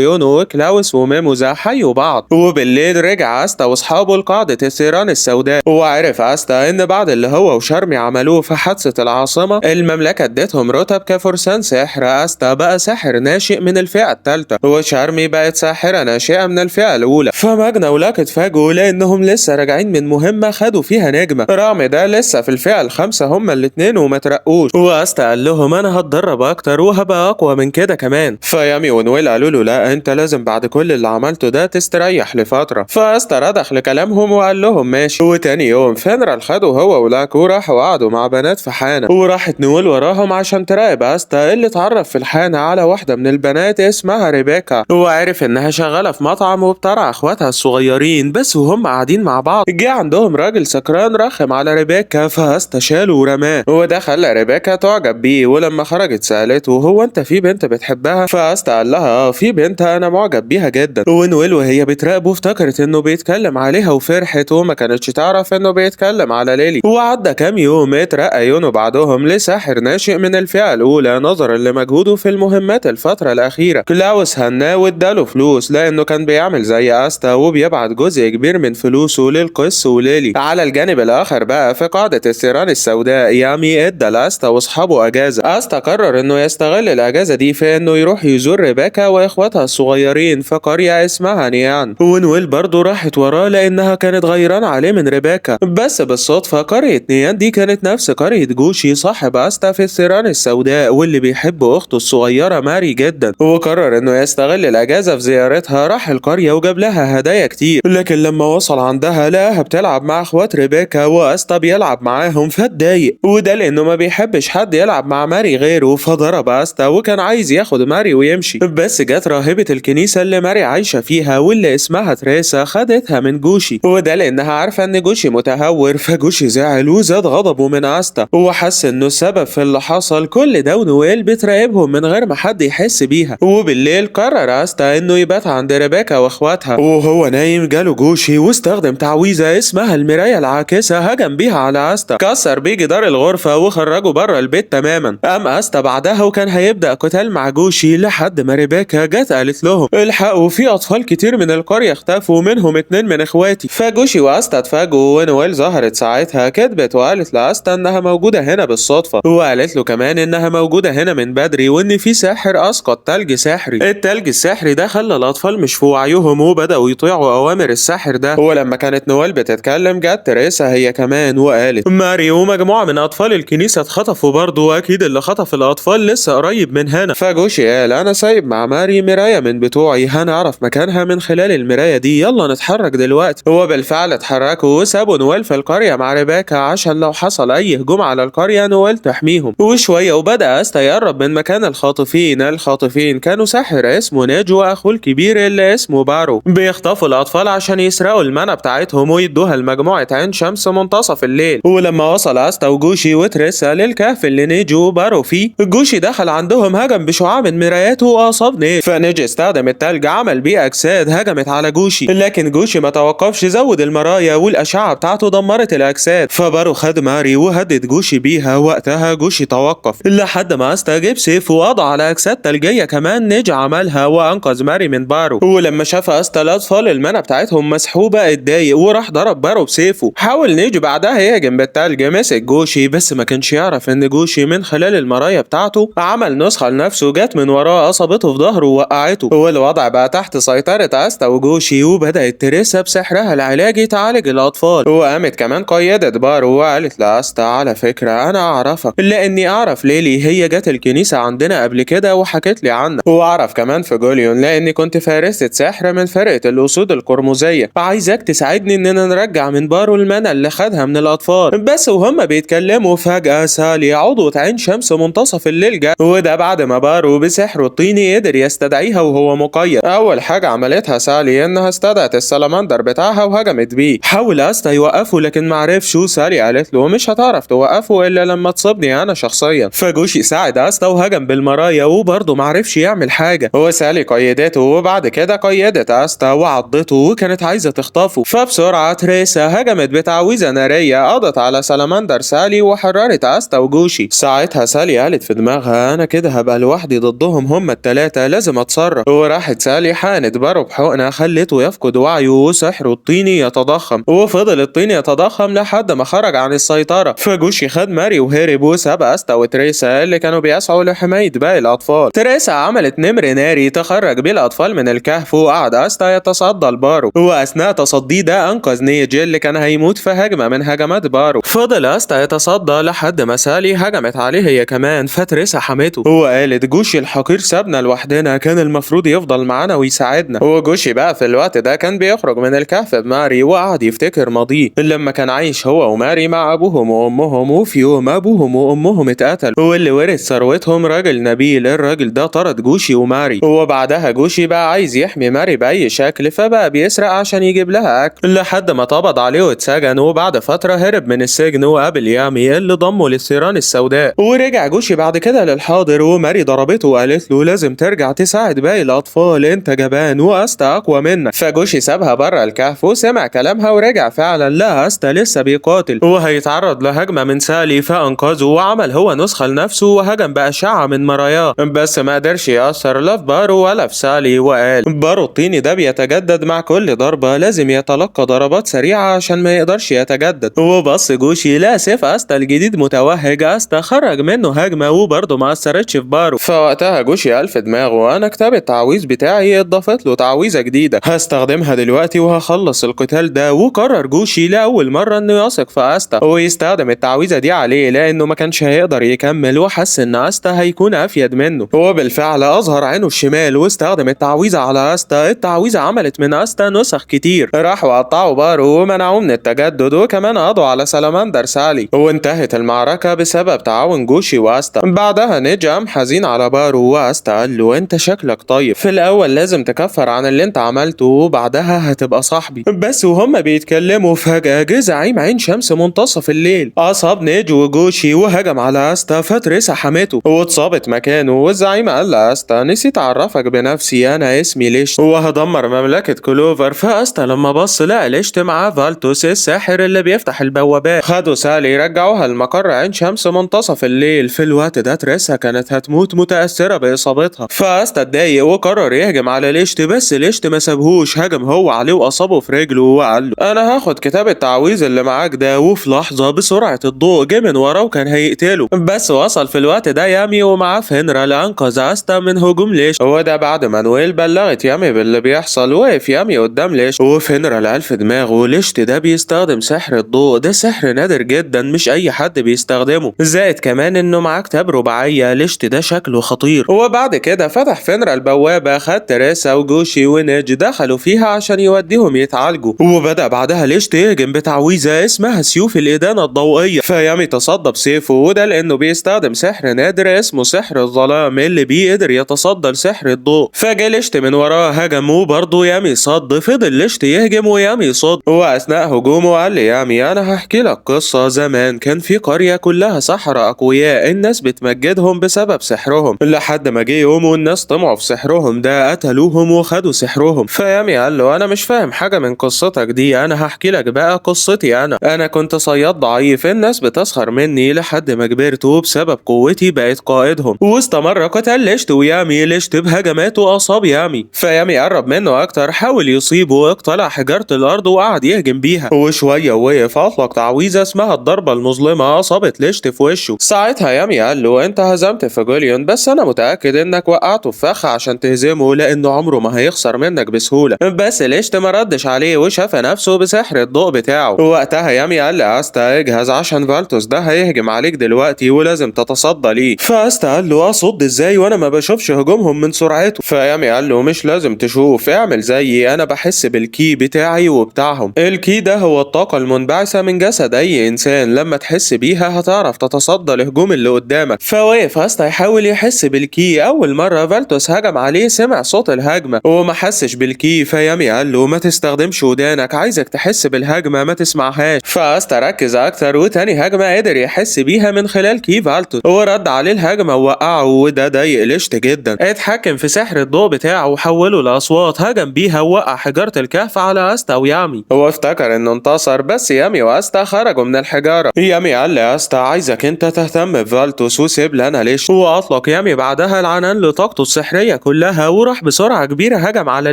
يونو وكلاوس وميموزا حيوا بعض، وبالليل رجع أستا وأصحابه لقاعدة الثيران السوداء، وعرف أستا إن بعد اللي هو وشارمي عملوه في حادثة العاصمة المملكة ادتهم رتب كفرسان سحر. أستا بقى ساحر ناشئ من الفئة الثالثة، وشارمي بقت ساحرة ناشئة من الفئة الأولى. فماجنا ولاك اتفاجئوا لأنهم لسه راجعين من مهمة خدوا فيها نجمة، رغم ده لسه في الفئة الخامسة هما الاتنين وما ترقوش. وأستا قال لهم أنا هتدرب أكتر وهبقى أقوى من كده كمان. فيامي ونويل قالوا له لا، أنت لازم بعد كل اللي عملته ده تستريح لفترة. فأستا رضخ لكلامهم وقال لهم ماشي. وتاني يوم فنرال خدوا هو ولاك وراحوا قعدوا مع بنات في حانة، وراحت نويل وراهم عشان تراقب أستا اللي اتعرف في الحانة على واحدة من البنات اسمها ريبيكا، وعرف إنها شغالة في مطعم وبترعى اخواتها الصغيرين. بس وهم قاعدين مع بعض جه عندهم راجل سكران رخم على ريبيكا، فأستا شاله ورماه، وده خلى ريبيكا تعجب بيه. ولما خرجت سألته هو انت في بنت بتحبها؟ فأستا قال لها في بنت انا معجب بيها جدا. ونويل وهي بتراقبه افتكرت انه بيتكلم عليها وفرحت، وما كانتش تعرف انه بيتكلم على ليلي. وعدى كام يوم اترقى يونو بعدهم لساحر ناشئ من الفئة الأولى نظرا لمجهوده في المهمات الفترة الأخيرة. كلاوس هناه واداله فلوس لأنه كان بيعمل زي أستا وبيبعت جزء كبير من فلوسه للقس وليلي. على الجانب الآخر بقى في قاعدة الثيران السوداء يامي ادى لأستا واصحابه أجازة. أستا قرر إنه يستغل الأجازة دي في إنه يروح يزور ريبيكا وإخواتها الصغيرين في قرية اسمها نيان، ونويل برضه راحت وراه لأنها كانت غيرانة عليه من ريبيكا. بس بالصدفة قرية نيان دي كانت نفس قرية جوشي صاحب أستا في الثيران السوداء واللي بيحب أخته الصغيرة ماري جدا، وقرر إنه يستغل الأجازة في زيارتها. راح القرية وجاب لها هدايا كتير، لكن لما وصل عندها لقاها بتلعب مع اخوات ريبيكا وأستا بيلعب معاهم فاتضايق، وده لأنه ما بيحبش حد يلعب مع ماري غيره. فضرب أستا وكان عايز ياخد ماري ويمشي، بس جت راهبة الكنيسة اللي ماري عايشة فيها واللي اسمها تريسا خدتها من جوشي، وده لأنها عارفة إن جوشي متهور. فجوشي زعل وزاد غضبه من أستا وحس إنه السبب في اللي حصل كل ده، ونويل بتراقبهم من غير ما حد يحس بيها. وبالليل قرر أستا إنه يبات عند ريبيكا واخواتها، وهو نايم جاله جوشي واستخدم تعويذة اسمها المراية العاكسة هجم بيها على أستا، كسر بيه جدار الغرفة وخرجه بره البيت تماما. قام أستا بعدها وكان هيبدأ قتال مع جوشي لحد ما ريبيكا جت قالت لهم الحقوا في أطفال كتير من القرية اختفوا منهم 2 من اخواتي. فجوشي وأستا اتفاجئوا، ونويل ظهرت ساعتها كدبت وقالت لأستا انها موجودة هنا بالصدفة، وقالت له كمان انها موجودة هنا من بدري وان في ساحر اسقط تلج سحري. التلج السحري ده خلى الاطفال مش في وعيهم وبدأوا يطيعوا اوامر الساحر ده. ولما كانت نويل بتتكلم جت تريسا هي كمان وقالت ماري ومجموعة من اطفال الكنيسة اتخطفوا برضه، واكيد اللي خطف الاطفال لسه قريب من هنا. فجوشي قال انا سايب مع ماري مراية من بتوعي هنعرف مكانها من خلال المراية دي، يلا نتحرك دلوقتي. وبالفعل اتحركوا وسابوا نويل في القرية مع ريبيكا عشان لو حصل اي هجوم على القرية نويل تحميهم. وشوية وبدأ أستا يقرب من مكان الخاطفين كانوا ساحر اسمه نيج واخوه الكبير اللي اسمه بارو، بيخطفوا الاطفال عشان يسرقوا المنى بتاعتهم ويدوها لمجموعة عين شمس منتصف الليل. ولما وصل أستا وجوشي وتريسا للكهف اللي نيج وبارو فيه، جوشي دخل عندهم هجم بشعاع من مراياته واصاب نيج. فنيج استخدم التلج عمل بيه اجساد هجمت على جوشي، لكن جوشي ما توقفش، زود المرايا والاشعة بتاعته دمرت الاجساد. فبارو خد ماري وهدد جوشي بيها، وقتها جوشي توقف لحد ما أستا جيب سيف وقضى على اجساد تلجية كمان نيج عملها وانقذ ماري من بارو. ولما شاف أستا الاطفال المنى بتاعتهم مسحوبة اتضايق وراح ضرب بارو بسيفه. حاول نيج بعدها يهجم بالتلج، مسك جوشي بس ما كانش يعرف ان جوشي من خلال المرايا بتاعته عمل نسخة لنفسه جت من وراه اصابته في ظهره ووقعته. والوضع بقى تحت سيطرة أستا وجوشي، وبدأت تريسا بسحرها العلاجي تعالج الاطفال. وقامت كمان قيدت بارو وقالت لأستا على فكرة انا اعرفك لاني اعرف ليلي، هي جت الكنيسة عندنا قبل كده وحكت لي عنك، واعرف كمان فيجوليون لاني كنت فارسة سحر من فرقة الاسود القرمزية. عايزك تساعدني اننا نرجع من بارو المنى اللي خدها من الاطفال. بس وهم بيتكلموا فجأة سالي عضوة عين شمس منتصف الليل جت، وده بعد ما بارو بسحره الطيني قدر يستدعيها وهو مقيد. اول حاجة عملتها سالي انها استدعت السلمندر بتاعها وهجمت بيه. حاول أستا يوقفه لكن معرفش، وسالي قالت له مش هتعرف توقفه الا لما تصيبني انا شخصيا. فجوشي ساعد أستا وهجم بالمرايا وبرضه معرفش يعمل حاجة. وسالي قيدته وبعد كده قيدت أستا وعضته وكانت عايزة تخطفه. فبسرعة تريسا هجمت بتعويذة نارية قضت على سلمندر سالي وحررت استا وجوشي. ساعتها سالي قالت في دماغها انا كده هبقى لوحدي ضدهم هما التلاتة، لازم اتصرف. وراحت سالي حقنت بارو بحقنة خلته يفقد وعيه وسحره الطيني يتضخم، وفضل الطين يتضخم لحد ما خرج عن السيطرة. فجوشي خد ماري وهرب وساب استا وتريسا اللي كانوا بيسعوا لحماية باقي الاطفال. تريسا عملت نمر ناري تخرج بيه الاطفال من الكهف، وقعد استا يتصدى لبارو، واثناء تصديه ده انقذ نيجي اللي كان هيموت في هجمة من هجمات بارو. فضل استا يتصدى لحد ما سالي هجمت عليه هي كمان، فتريسا حمته وقالت جوشي الحقير سابنا لوحدنا، كان المفروض يفضل معانا ويساعدنا. وجوشي بقى في الوقت ده كان بيخرج من الكهف بماري وقعد يفتكر ماضيه لما كان عايش هو وماري مع ابوهم وامهم، وفي يوم ابوهم وامهم اتقتلوا، واللي ورث ثروتهم راجل نبيل. الراجل ده طرد جوشي وماري، وبعدها جوشي بقى عايز يحمي ماري باي شكل، فبقى بيسرق عشان يجيب لها اكل لحد ما اتقبض عليه واتسجن. وبعد فتره هرب من السجن وقابل يامي اللي ضمه للثيران السوداء. ورجع جوشي بعد كده للحاضر، وماري ضربته وقالت له لازم ترجع تساعد باقي الاطفال، انت جبان واستا اقوى منك. فجوشي سابها بره الكهف وسمع كلامها ورجع فعلا لقى استا لسه بيقاتل وهيتعرض لهجمه من سالي، فانقذه وعمل هو نسخه لنفسه وهجم باشعه من مراياه، بس ما قدرش ياثر لا في بارو ولا في سالي. وقال بارو الطيني ده بيتجدد مع كل ضربه، لازم يتلقى ضربات سريعه عشان ما يقدرش يتجدد. وبص جوشي لا سيف استا الجديد متوهج، استا خرج منه هجمه وبرضه ما اثرتش في بارو. فوقتها جوشي قال في دماغه انا كتاب التعويذ بتاعي اتضافت له تعويذه جديده هستخدمها دلوقتي وهخلص القتال ده. وقرر جوشي لاول مره انه يثق في استا ويستخدم التعويذه دي عليه لانه ما كانش هيقدر يكمل، وحس ان استا هيكون افيد منه. وبالفعل اظهر عينه الشمال واستخدم التعويذه على استا. التعويذه عملت من استا نسخ كتير، راحوا قطعوا بارو ومنعوه من التجدد، وكمان قضوا على سلاماندر سالي. وانتهت المعركه بسبب تعاون جوشي واستا. بعدها نيجي قام حزين على بارو، واستا قال له انت شكلك طيب، في الاول لازم تكفر عن اللي انت عملته وبعدها هتبقى صاحبي. بس وهما بيتكلموا فجاه جه زعيم عين شمس منتصف الليل، اصاب نيجي وجوشي وهجم على استا، فتريسا حمته واتصابت مكانه. والزعيم قال لاستا نسيت اعرفك بنفسي، انا اسمي ليشت وهدمر مملكه كلوفر. فاستا لما بص لقى ليشت معاه فالتوس الساحر اللي بيفتح البوابات. خدوا سالي رجعوها لمقر عين شمس منتصف الليل. في الوقت ده تريسا كانت هتموت متاثره باصابتها، فاستا اتضايق وقرر يهجم على ليشت، بس ليشت ما سابهوش، هجم هو عليه واصابه في رجله وقال له انا هاخد كتاب التعويذ اللي معاك ده. وفي لحظه بسرعه الضوء جه من وراه وكان هيقتله، بس وصل في الوقت ده يامي ومعاه فينرا لانقذ استا من هجوم ليشت. وده بعد ما نويل بلغت يامي باللي بيحصل. وقف يامي قدام ليشت وفينرا قال في دماغه ليشت ده بيستخدم سحر الضوء، ده سحر نادر جدا مش اي حد بيستخدمه، زائد كمان انه معاه كتاب رباعيه، ليشت ده شكله خطير. وبعد كده فتح فينرا البوابه، خد تريسا وجوشي ونيج دخلوا فيها عشان يوديهم يتعالجوا. وبدا بعدها ليشت يهجم بتعويذه اسمها سيوف الادانه الضوئيه، فيامي تصدى بسيفه، وده لانه بيستخدم سحر نادر اسمه سحر الظلام اللي بيه قدر يتصدى لسحر الضوء. فجا ليشت من وراه هجم وبرضه يامي صد، فضل ليشت يهجم ويامي صد. واثناء هجومه قال لي يامي انا هحكي لك قصه. زمان كان في قريه كلها سحرة اقوياء، الناس بتمجدهم بسبب سحرهم، لحد ما جه يوم والناس طمعوا في سحرهم ده قتلوهم وخدوا سحرهم. فيامي قال له انا مش فاهم حاجه من قصتك دي، انا هحكي لك بقى قصتي. انا كنت صياد ضعيف، الناس بتسخر مني لحد ما كبرت وبسبب قوتي بقيت قائدهم. واستمر قتال ليشت ويامي، ليشت بهجماته اصاب يامي، فيامي قرب منه اكتر حاول يصيبه، اقتلع حجاره الارض وقعد يهجم بيها، وشويه وقف اطلق تعويذه اسمها الضربه المظلمه اصابت ليشت في وشه. ساعتها يامي قال له انت هزمت فيجوليون، بس انا متاكد انك وقعته في فخ عشان تهزمه لانه عمره ما هيخسر منك بسهوله. بس ليشت ما ردش عليه وشاف نفسه بسحر الضوء بتاعه. وقتها يامي قال لاستا اجهز عشان فالتوس ده هيهجم عليك دلوقتي ولازم تتصدى ليه. فاستا قال له اصد ازاي وانا ما بشوفش هجومهم من سرعته. فيامي قال له مش لازم تشوف، اعمل زيي، انا بحس بالكي بتاعي وبتاعهم. الكي ده هو الطاقه المنبعثه من جسد اي انسان، لما تحس بيها هتعرف تتصدى لهجوم اللي قدامك. فوقف استا يحاول يحس بالكي. اول مره فالتوس هجم عليه سمع صوت الهجمه وما حسش بالكي، فيامي قال له ما تستخدمش ودانك، عايزك تحس بالهجمه ما تسمعهاش. فاستا ركز اكتر وتاني هجمه قدر يحس بيها من خلال كي فالتوس، ورد عليه الهجمه ووقعه، وده ضايق ليشت جدا. اتحكم في سحر الضوء بتاعه وحوله لاصوات، هجم بيها ووقع حجاره الكهف على استا ويامي. هو افتكر انه انتصر، بس يامي واستا خرجوا من الحجاره. يامي قال يا اسطى عايزك انت تهتم بفالتوس وسيب لنا ليش. واطلق يامي بعدها العنان لطاقته السحريه كلها وراح بسرعه كبيره هجم على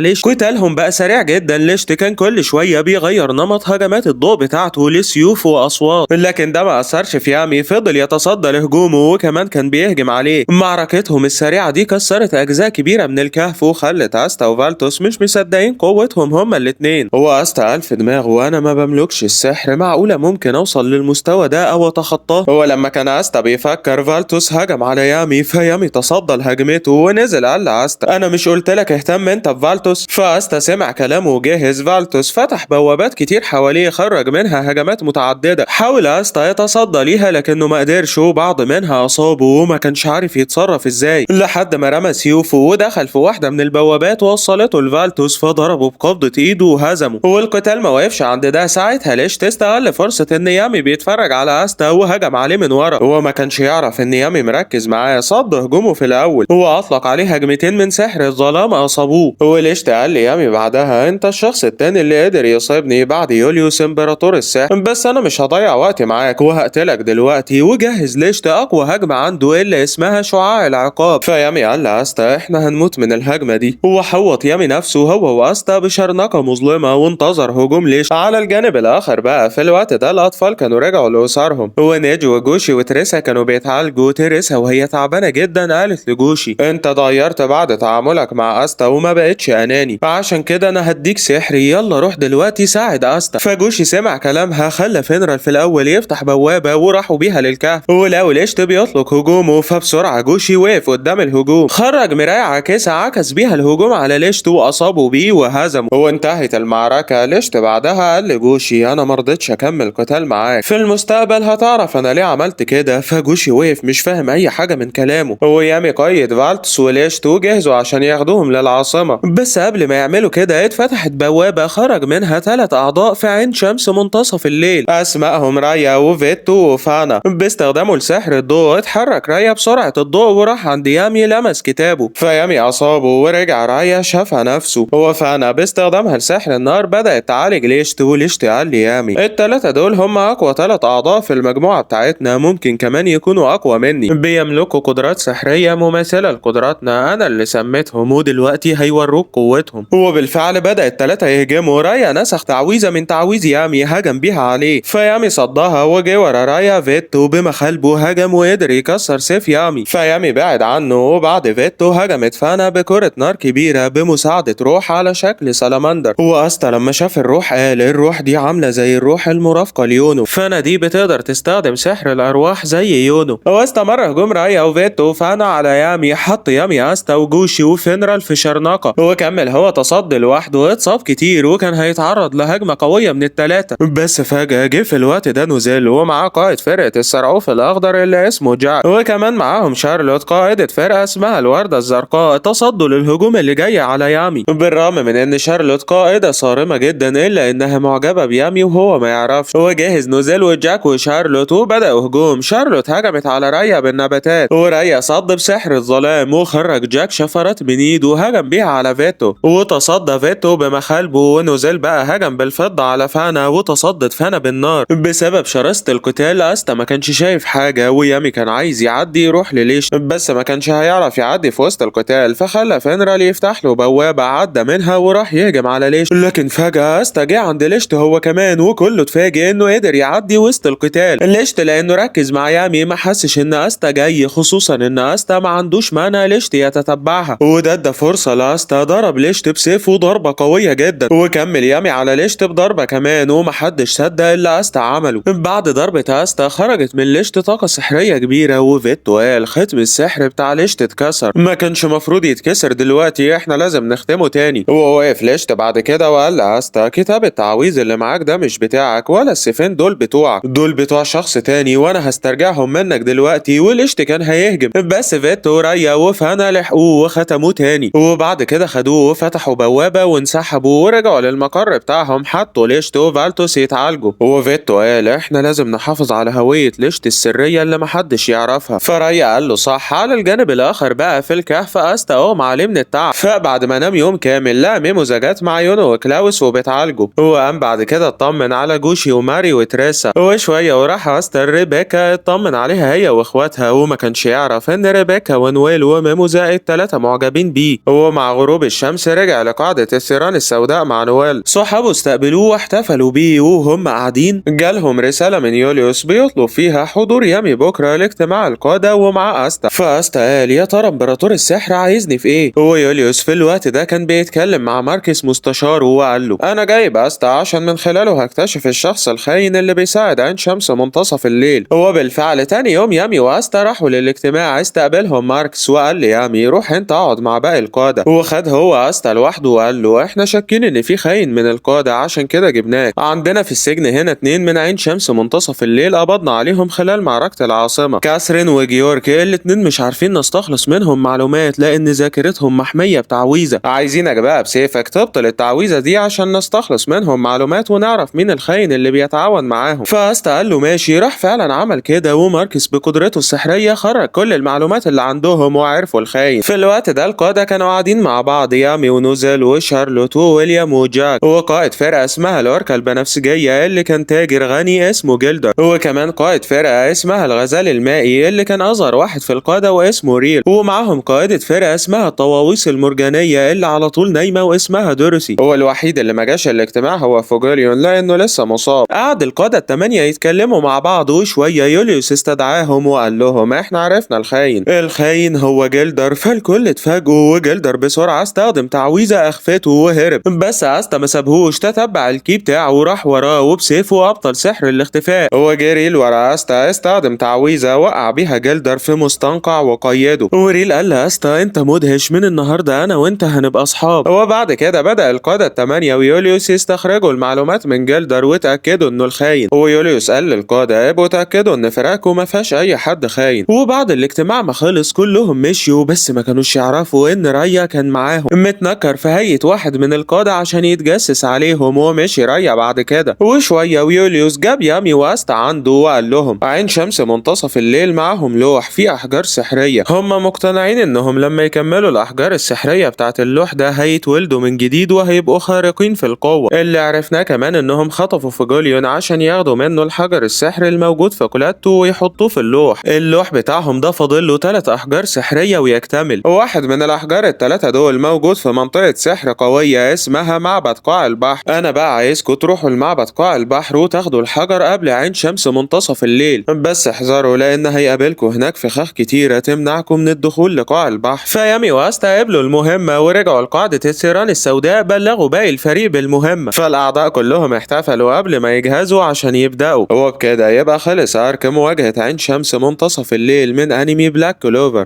ليش. قتالهم بقى سريع جدا، ليشت كان كل شويه بيغير نمط هجمات الضوء بتاعته لسيوف واصوات، لكن ده ما اثرش في يامي، فضل يتصدى لهجومه وكمان كان بيهجم عليه. معركتهم السريعه دي كسرت اجزاء كبيره من الكهف وخلت استا وفالتوس مش مصدقين قوتهم هما الاتنين. هو استا قال في دماغه وانا ما بملكش السحر، معقوله ممكن اوصل للمستوى ده او اتخطاه؟ هو لما كان استا بيفكر فالتوس هجم على يامي، فيامي تصدى لهجمته ونزل قال لاستا انا مش قلت لك اهتم انت بفالتوس؟ فاستا سمع كلامه وجهز فالتوس، فتح بوابات كتير حواليه خرج منها هجمات متعدده، حاول استا يتصدى ليها لكنه ما قدرش وبعض منها اصابه وما كانش عارف يتصرف ازاي، لحد ما رمى سيوفه ودخل في واحده من البوابات وصلته لفالتوس فضربه بقبضه ايده وهزمه. والقتال ما وقفش عند ده، ساعتها ليش تستغل فرصه ان يامي بيتفرج على استا وهجم عليه من ورا. هو ما كانش يعرف ان يامي مركز معاه، صد هجومه في الاول، هو اطلق عليه هجمتين من سحر الظلام اصابوه. وليش قال لي يامي بعدها انت الشخص التاني اللي قدر يصيبني بعد يوليوس امبراطور السحر، بس انا مش هضيع وقتي معاك وهقتلك دلوقتي. وجهز ليشت اقوى هجمه عنده اللي اسمها شعاع العقاب. فيامي قال لاستا احنا هنموت من الهجمه دي. هو حوط يامي نفسه هو واستا بشرنقه مظلمه وانتظر هجوم ليش. على الجانب الاخر بقى في الوقت ده الاطفال كانوا رجعوا لاسرهم، ونيج وجوشي وتريسا كانوا بيتعالجوا. تريسا وهي تعبانه جدا قالت لجوشي انت اتغيرت بعد تعاملك مع استا وما بقتش اناني، عشان كده انا هديك سحري، يلا روح دلوقتي ساعد استا. فجوشي سمع كلامها، خلى فينرال في الاول يفتح بوابه وراحوا بيها للكهف، ولو ليشت بيطلق هجومه فبسرعه جوشي وقف قدام الهجوم، خرج مرايه عاكسه عكس بيها الهجوم على ليشت واصابه بيه وهزمه. وانتهت المعركه. ليشت بعدها قال لجوشي انا مرضتش اكمل قتال معاك، في المستقبل هتعرف انا ليه عملت كده. فجوشي وقف مش فاهم اي حاجه من كلامه. ويامي قيد فالتس وليشت وجهزوا عشان ياخدوهم للعاصمه، بس قبل ما يعملوا كده اتفتحت بوابه خرج منها 3 اعضاء في عين شمس منتصف الليل، اسمائهم رايا وفيتو وفانا. باستخدامه لسحر الضوء اتحرك رايا بسرعه الضوء وراح عند يامي لمس كتابه، فيامي اصابه ورجع رايا شافها نفسه. وفانا باستخدامها لسحر النار بدات تعالج ليشت. وليشت قال لي يامي ال3 دول هم اقوى 3 اعضاء في المجموعه بتاعتنا، ممكن كمان يكونوا اقوى مني، بيملكوا قدرات سحريه مماثله لقدراتنا، انا اللي سميتهم ودلوقتي هيوروك قوتهم. وبالفعل بدا ال3 يهجموا. رايا نسخ تعويذه من تعويذ يامي هجم بيها عليه، فيامي صدها وجه ورا رايا فيتو بمخالبه هجم وقدر يكسر سيف يامي، فيامي بعد عنه. وبعد فيتو هجمت فانا بكره نار كبيره بمساعده روح على شكل سلامندر. واستا لما شاف الروح قال الروح دي عامله زي الروح المرافقه ليونو، فانا دي بتقدر تستخدم سحر الارواح زي يونو. واستمر هجوم رايا وفيتو فانا على يامي، حط يامي استا وجوشي وفينرال في شرنقه، وكمل هو تصدي لوحده واتصاب كتير وكان هيتعرض لهجمه قويه من ال3. بس فجاه جه في الوقت ده نوزيل ومعاه قائد فرقه السرعوف الاخضر اللي اسمه جاك، وكمان معاهم شارلوت قائده فرقه اسمها الورده الزرقاء، تصدوا للهجوم اللي جاي على يامي. بالرغم من ان شارلوت قائده صارمه جدا الا انها معجبه بيامي وهو ما يعرفش. وجهز نوزيل وجاك وشارلوت وبداوا هجوم. شارلوت هجمت على رايا بالنباتات، ورايا صد بسحر الظلام وخرج جاك شفرات من ايده وهجم بيها على فيتو، وتصدى فيتو بمخالبه. ونوزيل بقى هجم بالفضه على فانا وتصدت فانا بالنار. بسبب شراسه القتال استا ما كانش شايف حاجه، ويامي كان عايز يعدي يروح لليش بس ما كانش هيعرف يعدي في وسط القتال، فخلى فينرال يفتح له بوابه عدى منها وراح يهجم على ليش. لكن فجاه استا جه عند ليشت هو كمان، وكله اتفاجئ انه قدر يعدي وسط القتال. ليشت لانه ركز مع يامي ما حسش ان استا جاي، خصوصا ان استا ما عندوش مانع ليشت يتتبعها، وده ادى فرصه لاستا. ضرب ليشت بسيفه ضربه قويه جدا، وكمل يامي على ليشت بضربه كمان، ومحدش صدق الا استا عمله. بعد ضربه استا خرجت من ليشت طاقه سحريه كبيره، وفيتو قال ختم السحر بتاع ليشت اتكسر، ما كانش مفروض يتكسر دلوقتي، احنا لازم نختمه تاني. ووقف ليشت بعد كده وقال لاستا كتاب التعويذ اللي معاك ده مش بتاعك ولا السيفين دول بتوعك، دول بتوع شخص تاني وانا هسترجعهم منك دلوقتي. وليشت كان هيهجم بس فيتو رايا وفانا لحقوه وختموه تاني، وبعد كده خدوه وفتحوا بوابه وانسحبوا ورجعوا للمقر بتاعهم، حطوا ليشت وفالتوس يتعالجوا. وفيتو قال احنا لازم نحافظ على هويه ليشت السريه اللي محدش يعرفها. فرايا قال له صح. على الجانب الاخر بقى في الكهف استا قام عليه من التعب، فبعد ما نام يوم كامل لقى ميموزا جت مع يونو وكلاوس وبتعالجوا. وقام بعد كده اطمن على جوشي وماري وتريسا، وشويه وراح أستر ريبيكا اطمن عليها هي واخواتها، وما كانش يعرف ان ريبيكا ونويل وميمو زائد 3 معجبين بيه. ومع غروب الشمس رجع لقاعدة الثيران السوداء مع نويل. صحابه استقبلوه واحتفلوا بيه، وهم قاعدين جالهم رسالة من يوليوس بيطلب فيها حضور يامي بكرة لاجتماع القادة ومع أستا. فأستا قال يا ترى امبراطور السحر عايزني في ايه؟ ويوليوس في الوقت ده كان بيتكلم مع ماركس مستشاره وقال له انا جايب أستا عشان من خلاله هكتشف الشخص الخاين اللي بيساعد عين شمس منتصف الليل. وبالفعل تاني يوم يامي وأستا راحوا للاجتماع. استقبلهم ماركس وقال ليامي روح انت اقعد مع باقي القادة. وخد هو أستا لوحده وقال له احنا شاكين ان في خاين من القادة عشان كده جبناك. عندنا في السجن هنا 2 من عين شمس منتصف الليل قبضنا عليهم خلال معركة العاصمة، كاثرين وجيورك. الاتنين مش عارفين نستخلص منهم معلومات لان ذاكرتهم محمية بتعويذة. عايزينك بقى بسيفك تبطل التعويذة دي عشان نستخلص منهم معلومات ونعرف مين الخاين اللي بيتعاون معاهم. فاستا قال له ماشي. راح فعلا عمل كده، وماركس بقدرته السحرية خرج كل المعلومات اللي عندهم وعرفوا الخاين. في الوقت ده القادة كانوا قاعدين مع بعض، يامي ونوزل وشارلوت وويليام وجاك، وقائد فرقة اسمها الأوركا البنفسجية اللي كان تاجر غني اسمه جيلدر، وكمان قائد فرقة اسمها الغزال المائي اللي كان أصغر واحد في القادة واسمه ريل، ومعهم قائدة فرقة اسمها الطواويس المرجانية اللي على طول نايمة واسمها دورسي. هو الوحيد اللي ما جاش الاجتماع هو فوجوليون لأنه لسه مصاب. قعد القادة ال8 يتكلموا مع بعض، وشوية يوليوس استدعاهم وقال لهم احنا عرفنا الخاين هو جيلدر. فالكل اتفاجئوا، وجيلدر بسرعة استخدم تعويذة أخفته وهرب. بس أستا ما سابهوش، تتبع الكي بتاعه وراح وراه وبسيفه أبطل سحر الاختفاء. هو جري ورا أستا، استخدم تعويذة وقع بيها جيلدر في مستنقع وقيده. وريل قال لأستا انت مدهش، من النهارده أنا وانت هنبقى أصحاب. وبعد كده بدأ القادة ال8 ويوليوس يستخرجوا المعلومات من جيلدر وتأكدوا انه الخاين. ويوليوس قال للقادة ابقوا تأكدوا ان فرقكم ما فيهاش أي حد خاين. وبعد الاجتماع ما خلص كلهم مشيوا، بس ما كانوش يعرفوا ان رايا كان معاهم متنكر في هيئة واحد من القادة عشان يتجسس عليهم. ومشي رايا بعد كده. وشوية ويوليوس جاب يامي وأستا عنده وقال لهم عين شمس منتصف الليل معاهم لوح فيه أحجار سحرية، هم مقتنعين انهم لما يكملوا الأحجار السحرية بتاعت اللوح ده هيتولدوا من جديد وهيبقوا خارقين في القوة. اللي عرفناه كمان انهم خطفوا فوجوليون عشان ياخدوا منه الحجر السحري الموجود في كولاتو ويحطوه في اللوح بتاعهم ده فاضل له 3 أحجار سحرية ويكتمل. واحد من الأحجار ال3 دول موجود في منطقة سحر قوية اسمها معبد قاع البحر. أنا بقى عايزكم تروحوا لمعبد قاع البحر وتاخدوا الحجر قبل عين شمس منتصف الليل، بس احذروا لأن هيقابلكم هناك فخاخ كتيرة تمنعكم من الدخول لقاع البحر. فيامي وأستا قبلوا المهمة ورجعوا لقاعدة الثيران السوداء، بلغوا باقي الفريق بالمهمة. فالأعضاء كلهم احتفلوا قبل ما يجهزوا عشان يبدأوا. وبكده يبقى خلص أرك مواجهة عين شمس منتصف الليل من أنمي بلاك كلوفر.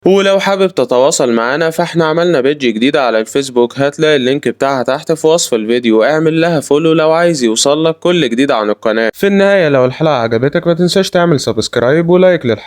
ولو حابب تتواصل معنا فاحنا عملنا بيدج جديدة على الفيسبوك، هتلاقي اللينك بتاعها تحت في وصف الفيديو. اعمل لها فولو لو عايز يوصلك كل جديد عن القناة. في النهاية لو الحلقة عجبتك ما تنساش تعمل سبسكرايب ولايك للحلقة.